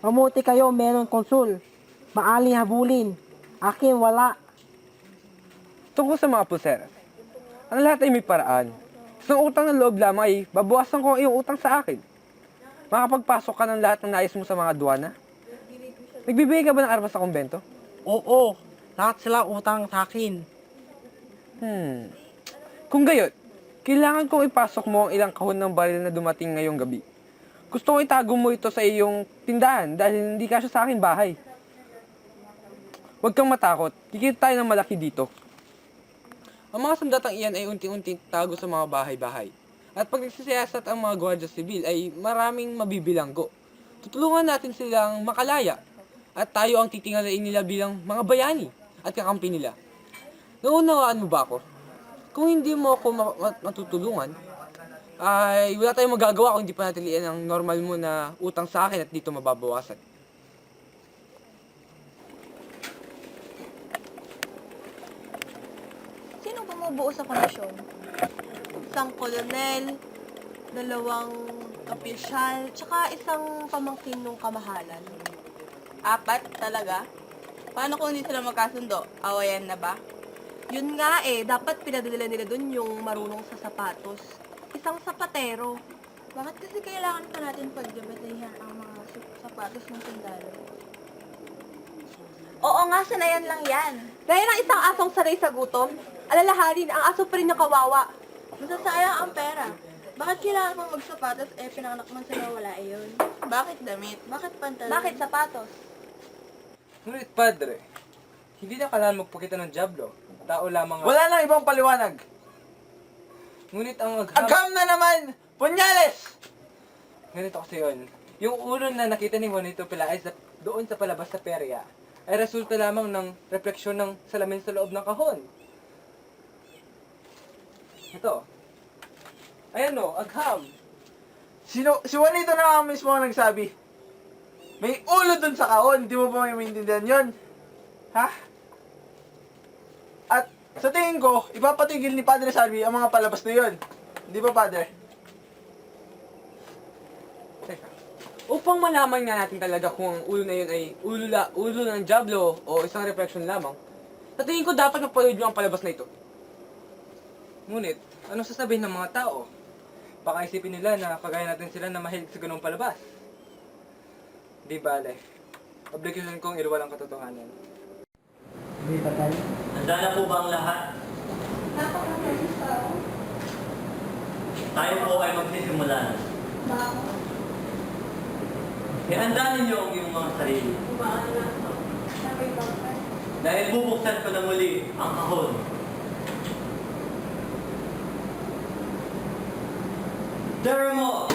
Mamuti kayo meron konsul. Maaling habulin. Akin wala. Tungkol sa mga pulseras, ang lahat ay may paraan. Sa utang ng loob lamang ay babawasan ko ang iyong utang sa akin. Makapagpasok ka ng lahat ng nais mo sa mga aduana. Nagbibigay ka ba ng armas sa kumbento? Oo. Lahat sila utang sa akin. Kung gayon, kailangan kong ipasok mo ang ilang kahon ng baril na dumating ngayong gabi. Gusto ko itago mo ito sa iyong tindahan dahil hindi kasya sa akin bahay. Huwag kang matakot, kikita tayo ng malaki dito. Ang mga sandatang iyan ay unti-unti tago sa mga bahay-bahay. At pag nagsisiyasat ang mga gwardiya sibil ay maraming mabibilanggo. Tutulungan natin silang makalaya at tayo ang titingalain nila bilang mga bayani at kakampi nila. Naunawaan mo ba ako? Kung hindi mo ako matutulungan, ay wala tayong magagawa kung hindi pa natin lian ang normal mo na utang sa akin at dito mababawasan. Sino bumubuo sa komisyon? Isang kolonel, 2 opisyal, tsaka isang pamangkin ng kamahalan. 4 talaga? Paano kung hindi sila magkasundo? Awayan na ba? Yun nga dapat pinadala nila dun yung marunong sa sapatos. Isang sapatero. Bakit kasi kailangan pa natin paggabatayan ang mga sapatos ng sundalo? Oo nga, sanayan lang yan. Dahil ang isang asong sanay sa gutom, alalahanin ang aso pa rin na kawawa. Masasayang ang pera. Bakit kailangan pang magsapatos pinanganak man sila wala iyon? Bakit damit? Bakit pantalon? Bakit sapatos? Ngunit padre, hindi na kailangan magpakita ng diablo. Tao lamang ang... Wala nang ibang paliwanag. Ngunit ang Agham na naman! Punyales! Ganito kasi yun. Yung ulo na nakita ni Juanito Pelaez doon sa palabas sa perya ay resulta lamang ng refleksyon ng salamin sa loob ng kahon. Ito. Ayan o, agham. Si Juanito na nga mismo ang nagsabi. May ulo dun sa kahon. Di mo ba may maintindihan yun? Ha? At sa tingin ko, ipapatigil ni Padre Salvi ang mga palabas na yun. Di ba, Padre? Teka. Upang malaman nga natin talaga kung ang ulo na yun ay ulo ng diablo o isang reflection lamang, sa tingin ko dapat mapanood nyo ang palabas na ito. Ngunit, ano sasabihin ng mga tao? Baka isipin nila na kagaya natin sila na mahilig sa ganung palabas. Di bale. Obligasyon kong iriwal ang katotohanan. Handa na po ba ang lahat? Tayo po ay magsisimula na. Ihanda ninyo ang iyong mga sarili. Dahil bubuksan ko na muli ang kahon. Dermo!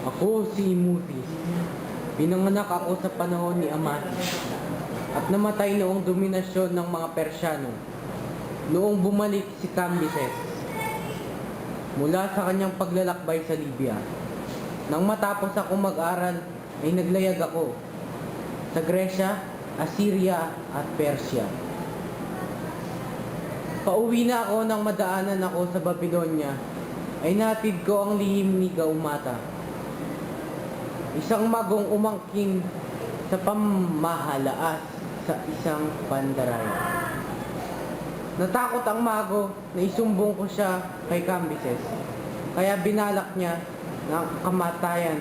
Ako si Imutis. Pinanganak ako sa panahon ni Amasis at namatay noong dominasyon ng mga Persyano noong bumalik si Cambyses mula sa kanyang paglalakbay sa Libya. Nang matapos ako mag-aral ay naglayag ako sa Gresya, Assyria at Persya. Pauwi na ako nang madaanan ako sa Babylonia ay natid ko ang lihim ni Gaumata, isang magong umangking sa pamahalaas sa isang pandaraya. Natakot ang mago na isumbong ko siya kay Cambyses, kaya binalak niya ng kamatayan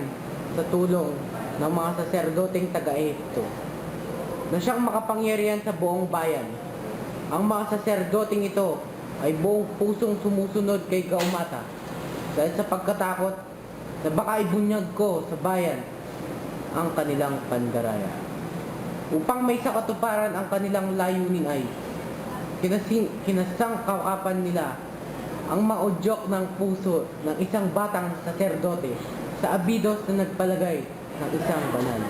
sa tulong ng mga saserdoteng taga-Ehipto. na siyang makapangyarihan sa buong bayan. Ang mga saserdoting ito ay buong pusong sumusunod kay Gaumata dahil sa pagkatakot na baka ibunyag ko sa bayan ang kanilang pandaraya. Upang may sakatuparan ang kanilang layunin ay kinasangkapan nila ang maudyok ng puso ng isang batang saserdote sa Abidos na nagpalagay ng isang banal.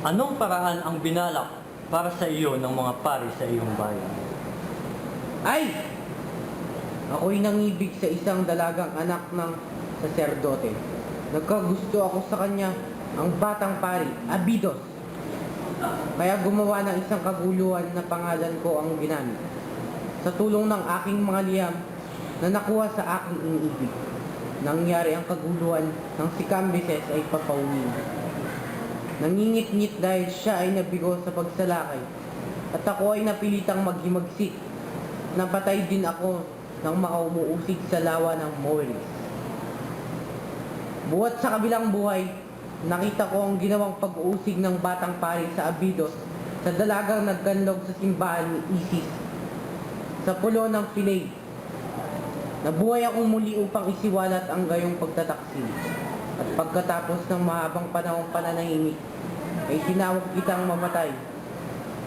Anong paraan ang binalak para sa iyo ng mga pari sa iyong bayan? Ay! Ako'y nangibig sa isang dalagang anak ng saserdote. Nagkagusto ako sa kanya, ang batang pari, Abidos. Kaya gumawa ng isang kaguluhan na pangalan ko ang ginamit. Sa tulong ng aking mga liham na nakuha sa aking iniibig. Nangyari ang kaguluhan ng si Cambyses ay papauwi. Nangingit-ngit dahil siya ay nabigo sa pagsalakay. At ako ay napilitang maghimagsik. Napatay din ako nang makaumuusig sa lawa ng Moeris. Buhat sa kabilang buhay, nakita ko ang ginawang pag-uusig ng batang pari sa Abidos sa dalagang nagkanlog sa simbahan ni Isis sa pulo ng Philae. Nabuhay akong muli upang isiwalat ang gayong pagtataksil. At pagkatapos ng mahabang panahong pananahimik, ay tinawag kitang mamatay,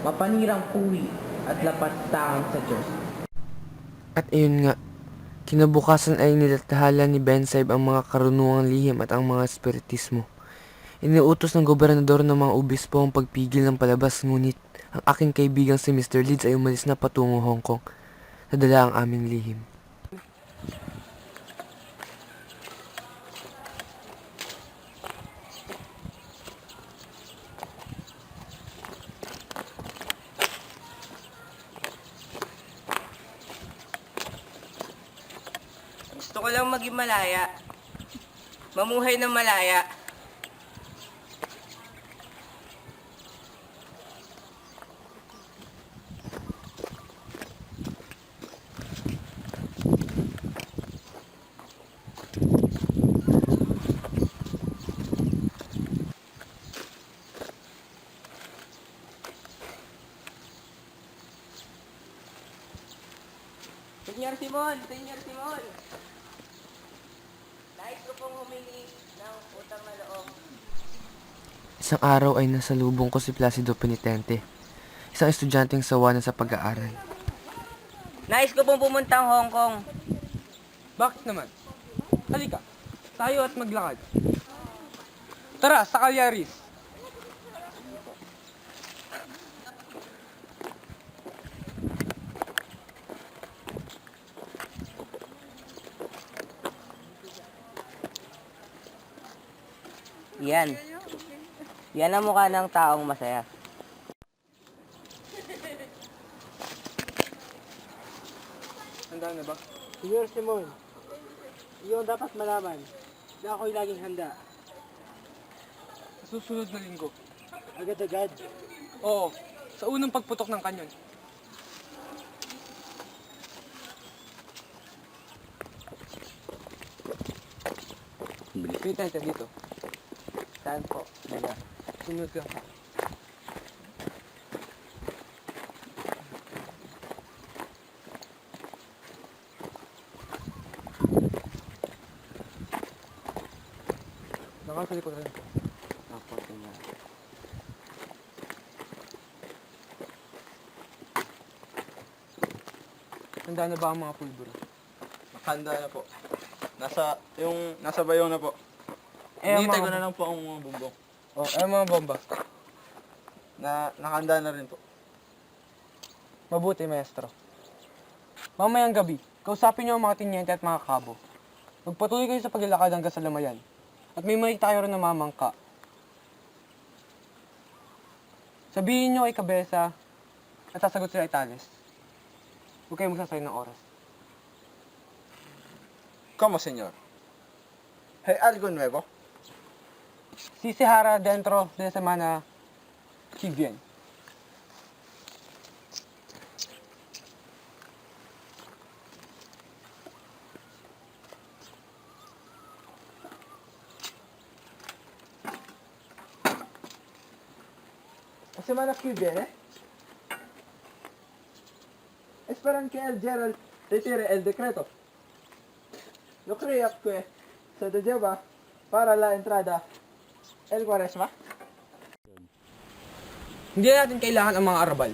mapanirang puwi at lapastangan sa Diyos. At ayun nga, kinabukasan ay nilathala ni Bensaib ang mga karunungang lihim at ang mga espiritismo. Iniutos ng gobernador ng mga obispo ang pagpigil ng palabas, ngunit ang aking kaibigang si Mr. Leeds ay umalis na patungo Hong Kong. Nadala ang aming lihim. Gusto ko lang maging malaya. Mamuhay ng malaya. Senyor Simon! Senyor Simon! Nais ko pong humingi ng utang na loob. Isang araw ay nasalubong ko si Placido Penitente, isang estudyanteng sawa na sa pag-aaral. Nais ko pong pumuntang Hong Kong. Bakit naman? Halika, tayo at maglakad. Tara, sa Calyaris. Yan. Yan ang mukha ng taong masaya. Handa na ba? Senyor Simon, iyon dapat malaman na ako'y laging handa. Sa susunod na linggo. Agad-agad. Oo, sa unang pagputok ng kanyon. Penitente, dito. Saan po? Dala. Sunod ka. Nakakalikod rin. Opo, senyor. Handa na ba ang mga pulbura? Handa na po. Nasa bayaw na po. Hinihintay ko na lang po ang mga bumbong. Oh, ay mga bomba. Nakahanda na rin po. Mabuti, maestro. Mamayang gabi, kausapin niyo ang mga tinyente at mga kabo. Magpatuloy kayo sa paglalakad hanggang sa Lamayan. At may tayo rin na mamangka. Sabihin niyo kay Kabesa at sasagot sila Itales. Huwag kayo magsasayang ng oras. Como, senyor? Hay algo nuevo? Si Sihara dentro de la semana que viene. La semana que viene esperan que el general retire el decreto. Yo creo que se lleva para la entrada el Quaresma. Hindi natin kailangan ang mga arabal.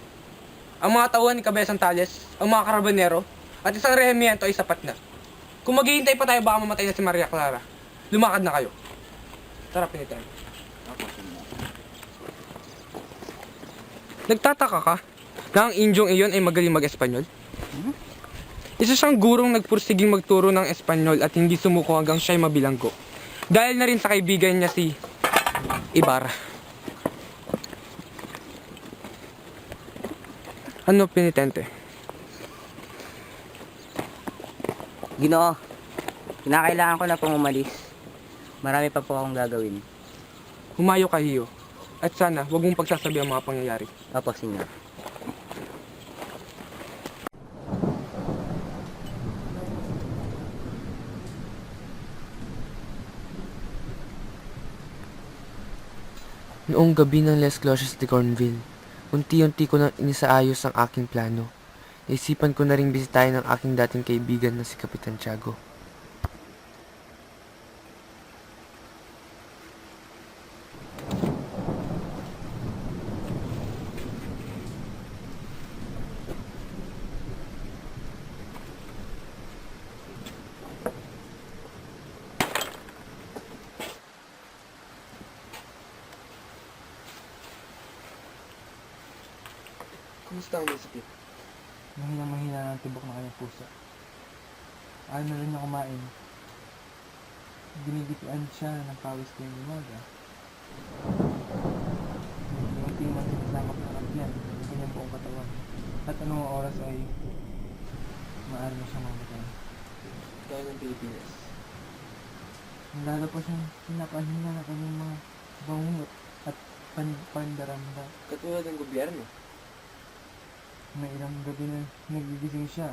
Ang mga tauhan ni Cabezang Tales, ang mga karabonero, at isang rehimiento ay sapat na. Kung maghihintay pa tayo baka mamatay na si Maria Clara, lumakad na kayo. Tara, Penitente. Nagtataka ka na ang Indyong iyon ay magaling mag-Espanyol? Isa siyang gurong nagpursiging magturo ng Espanyol at hindi sumuko hanggang siya'y mabilanggo. Dahil na rin sa kaibigan niya si Ibarra. Ano, Penitente? Ginoo, kinakailangan ko na pong umalis. Marami pa po akong gagawin. Humayo ka, Hiyo. At sana, huwag mong pagsasabi ang mga pangyayari. Opo, Senyor. Noong gabi ng Les Cloches de Cornville, unti-unti ko nang inisaayos ang aking plano. Naisipan ko na ring bisitahin ang aking dating kaibigan na si Kapitan Tiago. Kumusta ang masakit? Mahina ng tibok ng kanyang puso. Ayaw na rin niya kumain. Binibitian siya ng pawis ko yung umaga. Unti-unti na sinasamak ng kapyan ng kanyang buong katawan. At anong oras ay maaari na siyang mamatay. Gaya ng Pilipinas. Lalo pa siyang pinapanhina ng kanyang mga bangungot at pandaramda. Katulad ng gobyerno. May ilang gabi na nagigising siya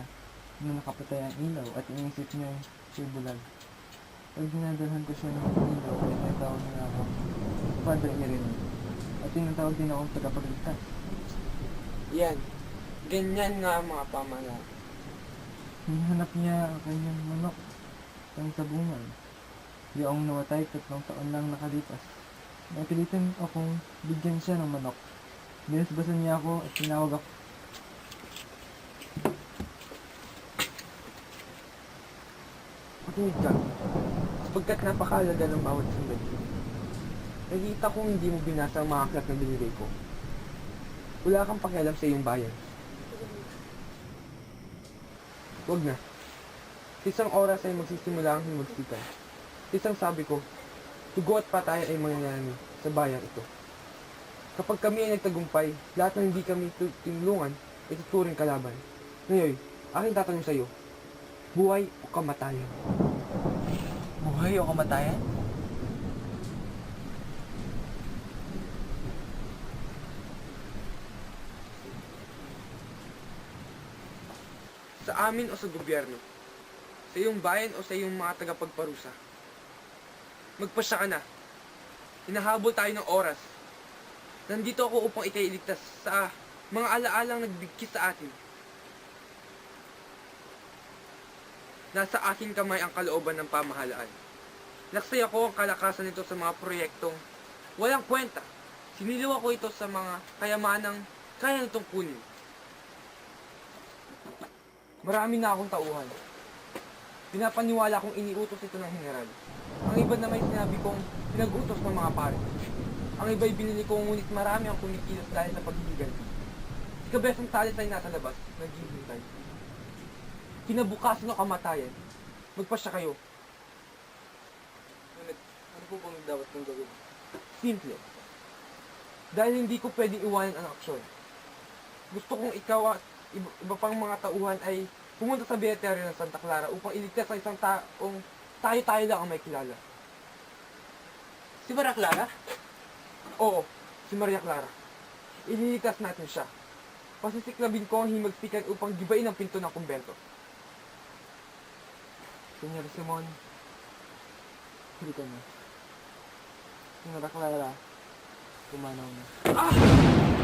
na nakapatay ang ilaw at iniisip niya siya'y bulag. Pag dinadalhan ko siya ng ilaw ay tinatawag niya ako Padre Irene at tinatawag din akong tagapagligtas. Yan. Ganyan nga ang mga pamahalaan. Hinahanap niya ang kanyang manok ng sabungan. Yaong nawatay 3 taon lang nakalipas. Napilitan akong bigyan siya ng manok. Binasbasan niya ako at tinawag ako. Makinig ka. Sapagkat napakalaga ng bawat sandali. Nakita kong hindi mo binasa ang mga aklat na binigay ko. Wala kang pakialam sa iyong bayan. Huwag na. Sa isang oras ay magsisimula ang himagsikan. Sa isang sabi ko, tugo at patayan ay mangyayari sa bayan ito. Kapag kami ay nagtagumpay, lahat ng hindi kami tinulungan ay tuturing kalaban. Ngayon, aking tatanong sa iyo, buhay o kamatayan? Buhay o kamatayan? Sa amin o sa gobyerno? Sa iyong bayan o sa iyong mga tagapagparusa? Magpasya ka na. Hinahabol tayo ng oras. Nandito ako upang ikailigtas sa mga alaalang nagbigkis sa atin. Nasa aking kamay ang kalooban ng pamahalaan. Naksay ako ang kalakasan nito sa mga proyektong walang kwenta. Siniliwa ko ito sa mga kayamanang kaya nitong kunin. Marami na akong tauhan. Pinapaniwala kong iniutos ito ng general. Ang iba na may sinabi kong pinag-utos ng mga pare. Ang iba'y binili ko ngunit marami ang kumikilos dahil sa paghihiganti. Si Cabezang Tales ay nasa labas, naghihintay. Kinabukasan o kamatayan, magpasya kayo. Ngunit, ano po bang dapat kong gawin? Simple. Dahil hindi ko pwedeng iwanan ang aksyon. Gusto kong ikaw at iba pang mga tauhan ay pumunta sa cemetery ng Santa Clara upang iligtas ang isang taong tayo-tayo lang ang may kilala. Si Maria Clara? Oo, si Maria Clara. Ililigtas natin siya. Pasisiklabin ko ang himagsikan upang gibain ang pinto ng kumbento. Señor Simon, hindi ka na. Si Maria Clara, pumanaw na. Ah!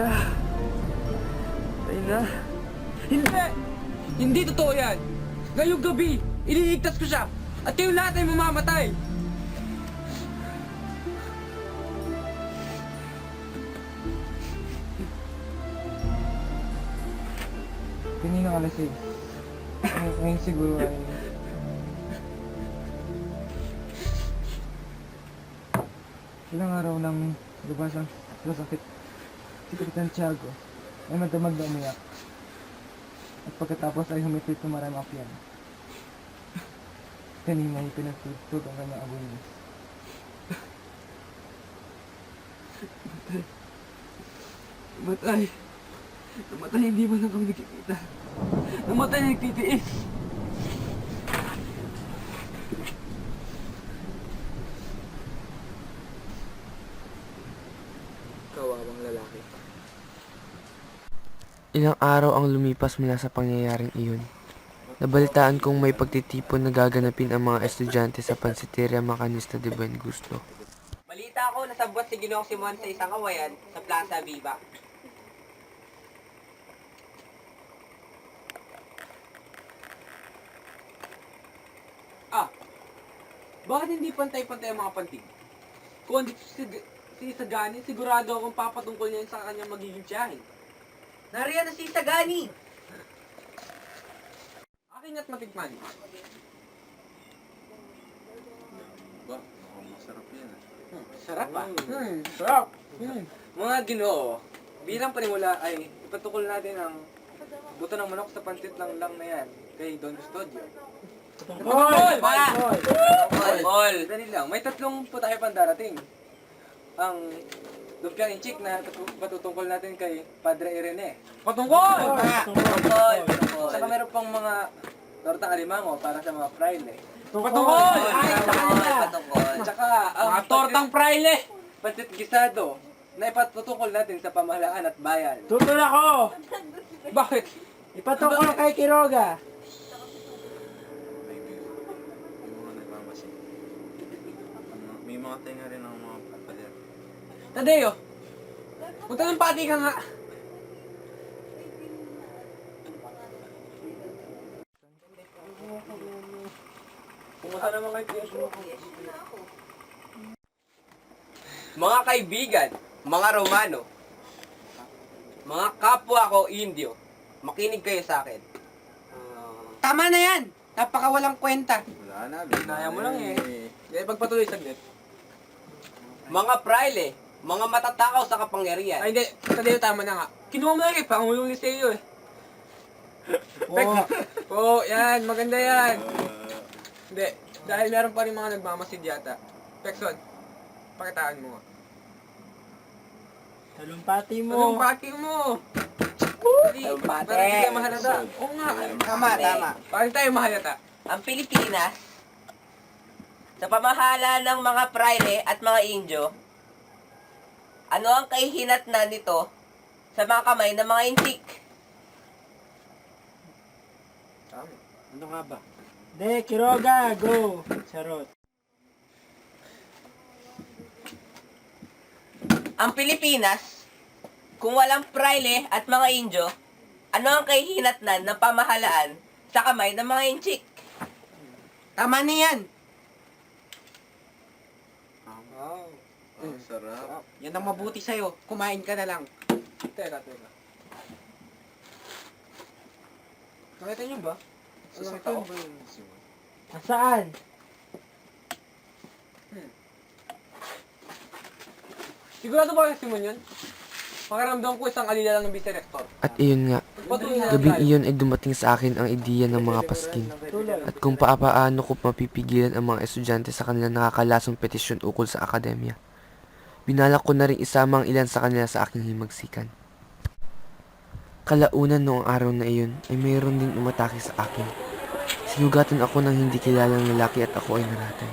na. Patay na. Hindi! Hindi totoo yan! Ngayong gabi, ililigtas ko siya! At kayo lahat ay mamamatay! Kanina ka lasing. Ngayon siguro ay... Ilang araw nang lubas ang sakit si Kapitan Tiago ay madamag na umiyak. At pagkatapos ay humitit ng maraming akyan. Kanina ay pinagtutog ang kanyang agonis. Namatay. Namatay, hindi mo lang kami nakikita. Namatay, nagtitiis. Kawawang lalaki. Ilang araw ang lumipas mula sa pangyayaring iyon. Nabalitaan kong may pagtitipon na gaganapin ang mga estudyante sa Pansiteria Macanista de Buen Gusto. Balita ako na sabwat si Ginoong Simon sa isang kawayan sa Plaza Viva. Bakit hindi pantay-pantay ang mga pantig? Kung hindi si Sagani, sigurado akong papatungkol niya sa kanyang magiging tiyahin. Nariyan na si Sagani! Akin at matikman. Masarap yan. Sarap pa. Sarap. Mga Ginoo, bilang panimula ay ipatungkol natin ang buto ng manok sa pantit lang na yan kay Don Custodio. Patungkol! Patungkol! Dali lang, may tatlong putahe pang darating. Ang lumpiang inchik na patutungkol natin kay Padre Irene. Patungkol! Patungkol! Saka meron pang mga tortang alimango para sa mga fraile. Patungkol! Patungkol! Tsaka ang tortang fraile! Pantit gisado na ipatutungkol natin sa pamahalaan at bayan. Tutol ako! Bakit? Ipatungkol kay Quiroga. May mga tenga rin ang mga papaler. Tadeo! Punta ng pati ka nga! Kumusta naman kayo? Mga kaibigan, mga Romano, mga kapwa ko Indio, makinig kayo sa akin. Tama na yan! Napakawalang kwenta. Wala na. Kaya mo lang eh. Pagpatuloy saglit. Mga praile, mga matatakaw sa kapangyarihan. Ay hindi, Tadeo tama na nga. Kinuha mo lang eh, Pangulong Liceo eh. Oo, yan, maganda yan. Hindi, dahil meron pa rin mga nagmamasid yata. Pekson, pakitaan mo nga. Talumpati mo. Talumpati mo! Talumpati. Para hindi tayo mahalata. Oo nga. Tama. Para hindi tayo mahalata. Ang Pilipinas, sa pamahala ng mga praile at mga Indio, ano ang kahihinatnan nito sa mga kamay ng mga intik? Ano nga ba? De, Quiroga, go! Charot. Ang Pilipinas, kung walang praile at mga Indio, ano ang kahihinatnan ng pamahalaan sa kamay ng mga intik? Tama na yan! Sarap. Yan ang mabuti sa'yo. Kumain ka na lang. Teka. Nakita niyo ba? Isang tao. Nasaan? Sigurado ba yung Simon yun? Pakiramdam ko isang alila lang ng vice-rector. At iyon nga, gabing iyon ay dumating sa akin ang ideya ng mga paskin at kung paano ko mapipigilan ang mga estudyante sa kanilang nakakalasong petisyon ukol sa akademya. Binalak ko na rin isama ang ilan sa kanila sa aking himagsikan. Kalaunan noong araw na iyon ay mayroon din umatake sa akin. Sinugatan ako ng hindi kilalang lalaki at ako ay naratay.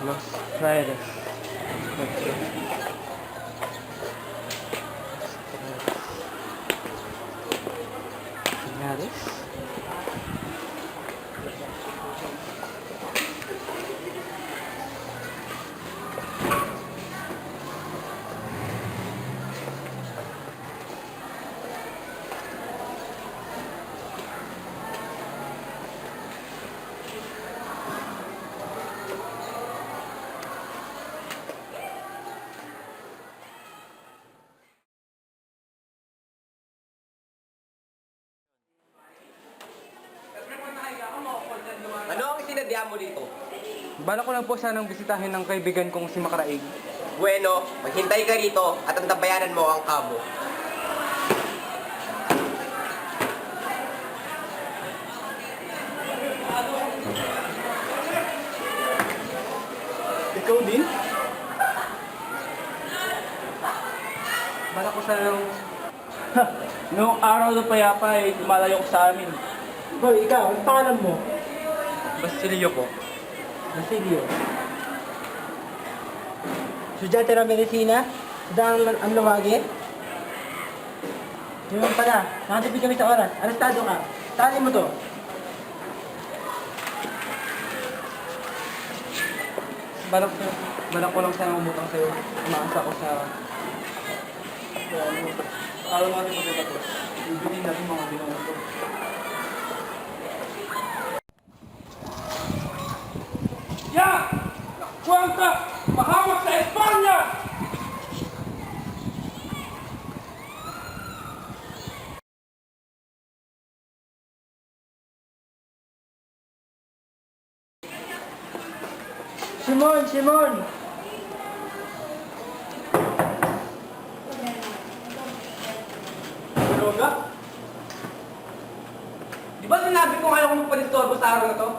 Los Frailes. Pilaes? Ano ang isinadya mo dito? Bala ko lang po sanang bisitahin ng kaibigan kong si Makaraig. Bueno, maghintay ka rito at antabayanan mo ang kamo. Ikaw din? Bala ko sanang... Noong araw na payapa ay lumalayo ko sa amin. Hoy, ikaw, ang pangalan mo? Basilio po. Basilio. Estudyante ng medisina? Sa ang lawagi? Yun pala, nakatipid kami sa oras. Arestado ka. Tali mo to. Balak ko lang sanang umutang sa'yo. Umaasa ko sa... Araw natin magkakato. Ibigin natin mga binunod ko. Ya! Kuwanta! Mahawak sa Espanya! Simon! Simon! Droga? Di ba sinabi ko ayaw ko magpanistorbo sa araw na to?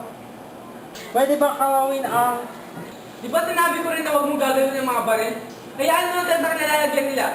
Pwede ba kawawin ang... Di ba sinabi ko rin na huwag mong gagawin yung mga baril? Hayaan mo natin sa kanilalagyan nila.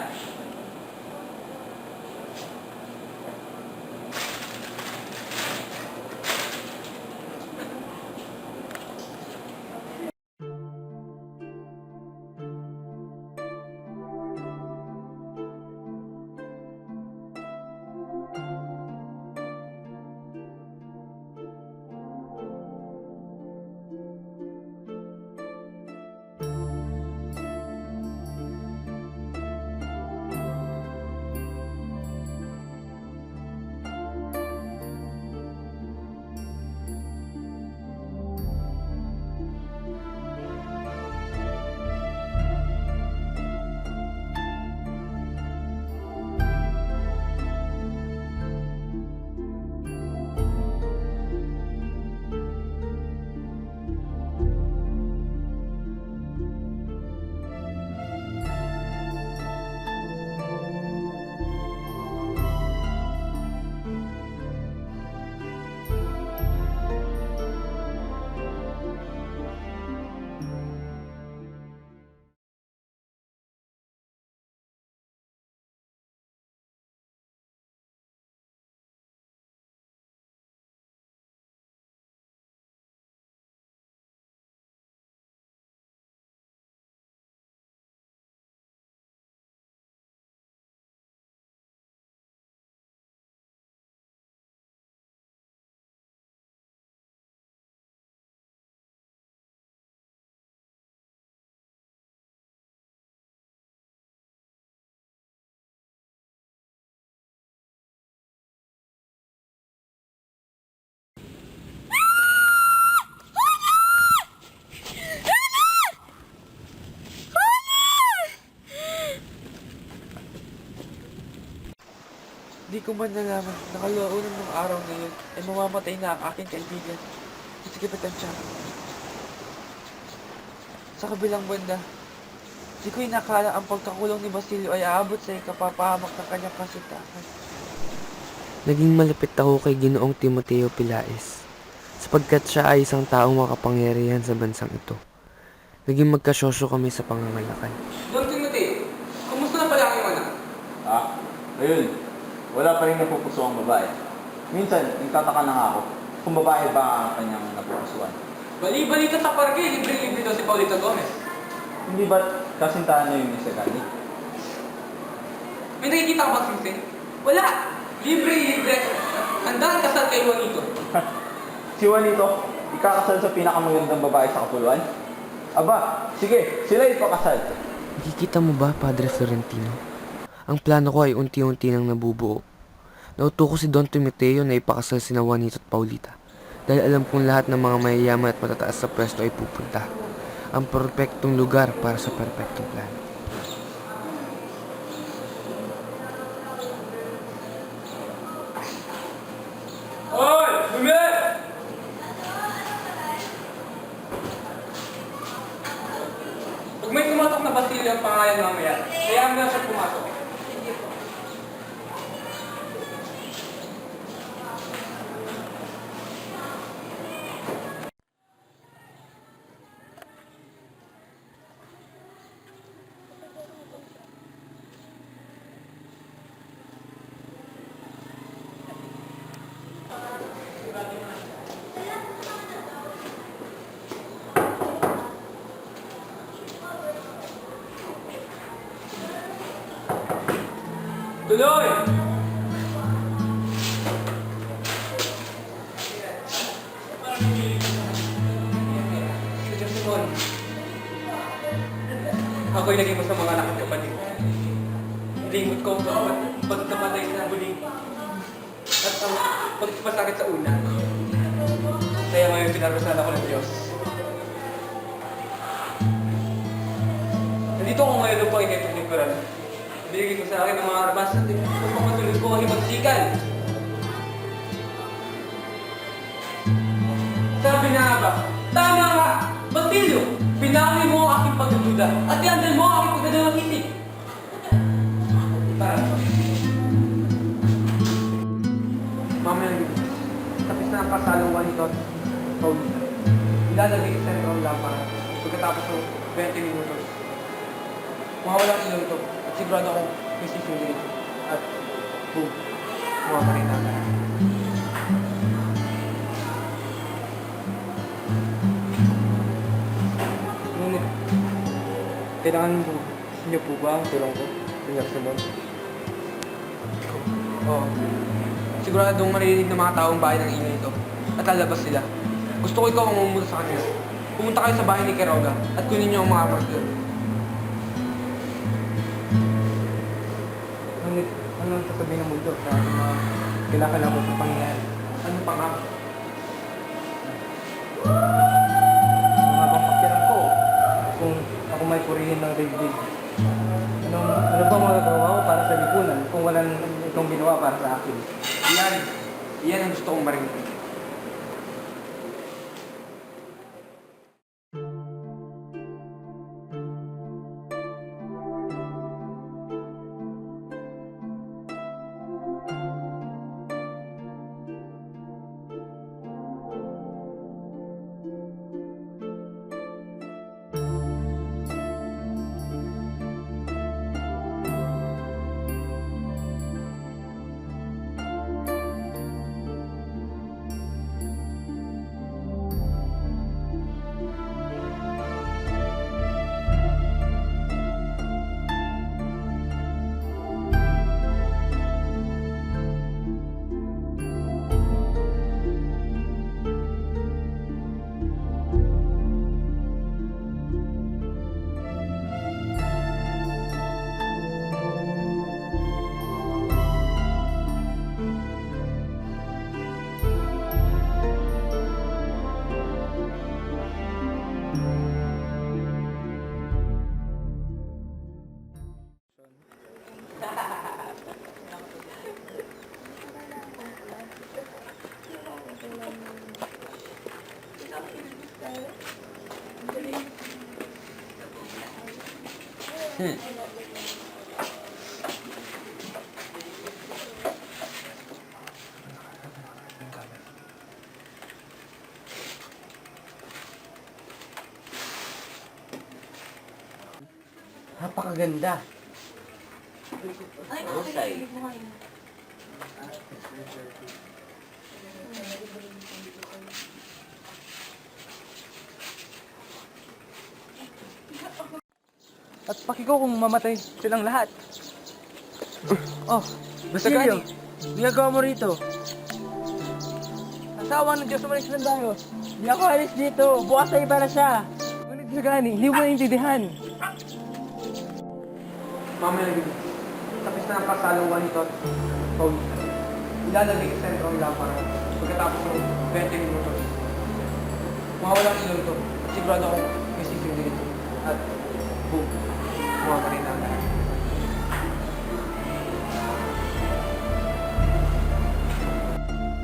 Di ko man nalaman na kalaunan ng araw na yun ay mamamatay na ang aking kaibigan, si Kapitan Tiago. Sa kabilang banda, di ko inakala ang pagkakulong ni Basilio ay aabot sa ikapapahamak ng kanyang kasintahan. Naging malapit ako kay Ginoong Timoteo Pilaes, sapagkat siya ay isang taong makapangyarihan sa bansang ito. Naging magkasosyo kami sa pangangalakal. Don Timoteo, kumusta na pala ang iyong anak? Ayun. Wala pa rin napupuso ang babae. Minsan, nagtataka na nga ako kung babae ba ang kanyang napupusuan. Bali-balita sa parke, libre-libre daw si Paulito Gomez. Hindi ba kasintahan na yung Mr. Gandhi? May nakikita ka ba, Singsing? Wala! Libre-libre! Handang kasal kay Juanito. Si Juanito, ikakasal sa pinakamagandang babae sa kapuluan? Aba, sige, sila ipakasal. Nakikita mo ba, Padre Florentino? Ang plano ko ay unti-unti nang nabubuo. Nauto ko si Don Timoteo na ipakasal sina Juanito at Paulita. Dahil alam kong lahat ng mga mayayaman at matataas sa pwesto ay pupunta. Ang perpektong lugar para sa perpektong plano. Hoy! Bumi! Pag may tumatok na Basilio ang pangalan mamaya, kaya mo na siya pumasok. Tuloy! Simon, ako'y naging masama anak at kapatid. Limot ko ang pagkamatay sa huling at ang pagpasakit sa una. Kaya ngayon pinarasal ako ng Diyos. Nandito ako ngayon upang ikay lingkuran. Binigay ko sa akin ang mga armas at pagpapatuloy ko ang himagsikan. Sabi na nga ba, tama nga! Basilio, pinahuli mo ang aking pagdududa at iandal mo ang aking pagdadalawang isip. Para. Mamaya na dito. Tapos na ang kasalong Juanito at Paulita. Ilalagay sa sentro ang lampara pagkatapos ng 20 minutos. Mawala ang ilaw ito at sigurado akong may sisingin at boom, mawakarin na lahat. Ngunit, kailangan niyo po ba ang tulong ko, Senyor Simon? Oo. Siguradong maririnig ng mga taong bahay ng ingay ito at lalabas sila. Gusto ko ikaw ang umumunta sa kanila. Pumunta kayo sa bahay ni Quiroga at kunin niyo ang mga martir. Ngunit, ano ang sasabihin ng mundo sa mga kailangan sa pangyayari? Ano pa nga? Mga bang pakiram ko kung ako may purihin ng daigdig. Ano bang magagawa ko para sa lipunan kung walang itong ginawa para sa akin? Iyan ang gusto kong marinig. Napakaganda. Husay. At pakiko kung mamatay silang lahat. Oh, Basilio, ginagawa mo rito. Sawa ng Diyos, umalis lang tayo. Hindi ako alis dito. Bukas na iba na siya. Ngunit na gani, hindi mo naiintindihan. Mamaya lagi. Tapos na ang pasalungan nito. So, ilalagay sa sentro ang lampara. Pagkatapos ng 20 minutos. Mawawalan sila ito. Sigurado akong may sisig dito. At boom, mawawala rin namin.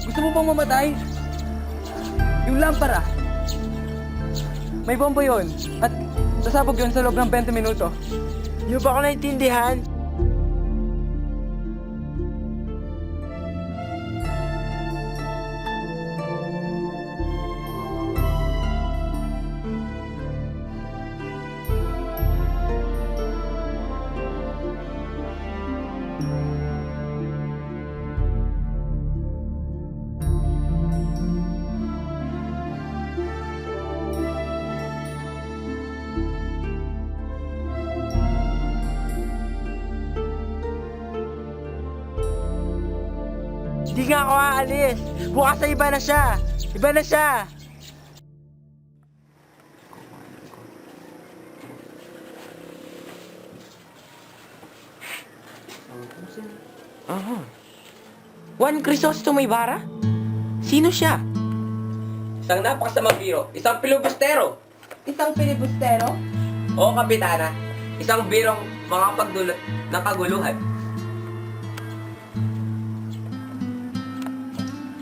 Gusto mo bang mamatay? Yung lampara. May bomba yun. At sasabog yun sa loob ng 20 minuto. Hindi ba ako naintindihan? Hindi nga ako aalis. Bukas na iba na siya. Iba na siya. Aha. Juan Crisostomo Ibarra? Sino siya? Isang napakasamang biro, isang pilibustero. Isang pilibustero? Oo, Kapitana. Isang birong makapagdulot ng kaguluhan.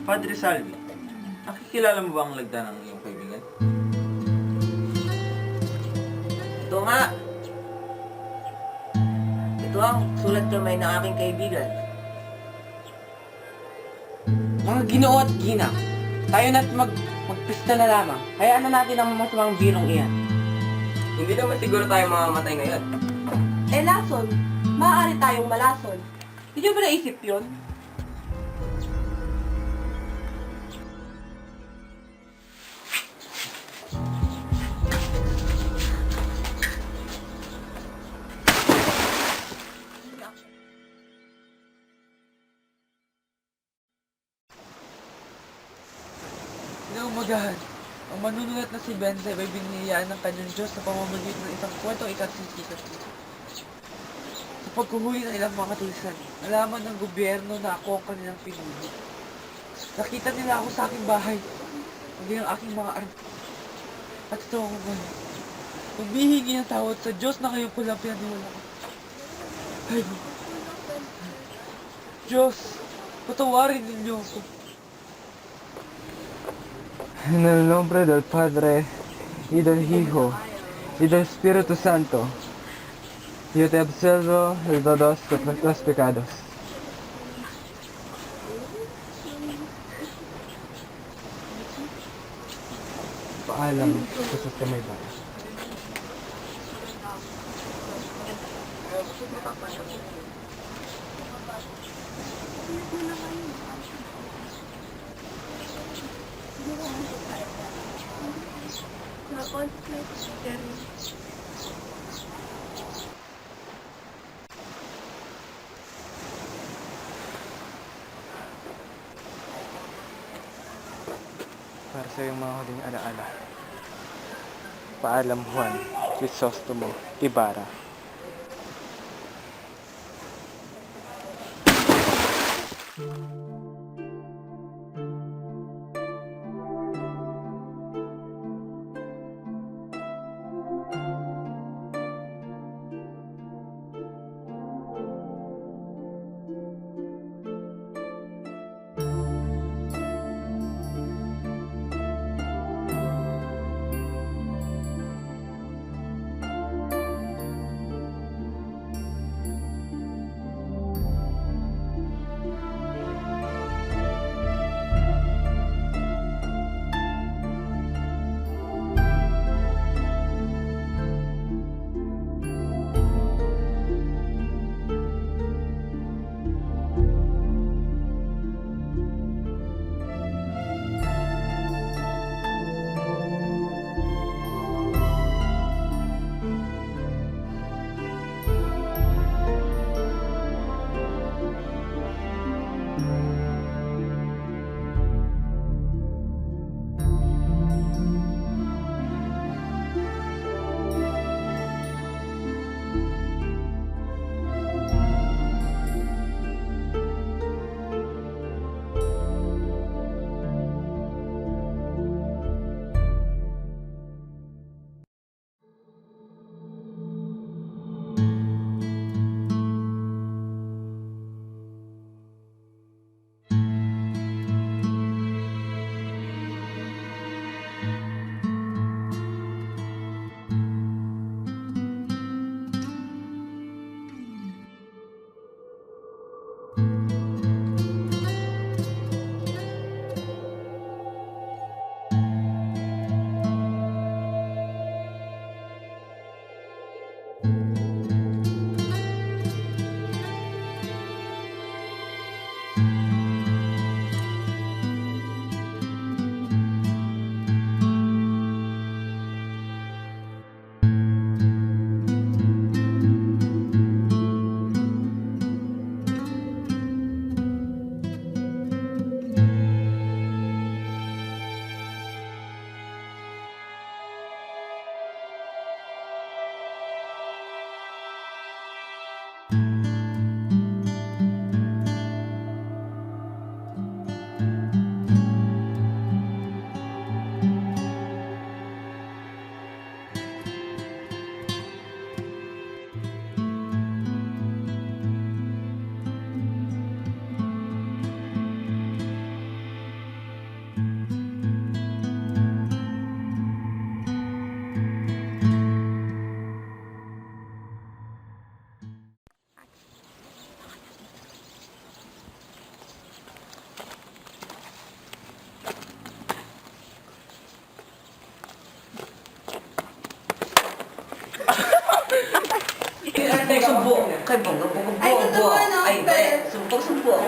Padre Salvi, nakikilala mo ba ang lagda ng iyong kaibigan? Ito nga. Ito ang sulat kamay ng aking kaibigan. Mga Ginoo at Gina, tayo na't magpista na lamang. Hayaan na natin ang masamang birong iyan. Hindi naman siguro tayo mamamatay ngayon. Eh, lason. Maaari tayong malason. Hindi nyo ba naisip yun? Inaumagahan, ang manunulat na si Benzeb ay binihiyaan ng kanyang Diyos sa pamamagitan ng isang kwentong ikatsisikat nito. Sa pagkuhuli ng ilang mga katisan, nalaman ng gobyerno na ako ang kanilang pinuno. Nakita nila ako sa aking bahay, maging ang aking mga arm. At ito ako ngayon. Humihingi ng tawad sa Diyos na kayong pulang pinaniwala ko. Ay, Diyos, patawarin ninyo ako. En el nombre del Padre, y del Hijo, y del Espíritu Santo, yo te absolvo de todos los pecados. Paalam, Jesus ka may bayan. Para sa iyong mga huling alaala. Paalam, Juan Crisostomo Ibarra. Kay Bongo, Bongo, Ay, totoo, Bongo. ano, Ay, pero- hindi. Sumpok, sumpok.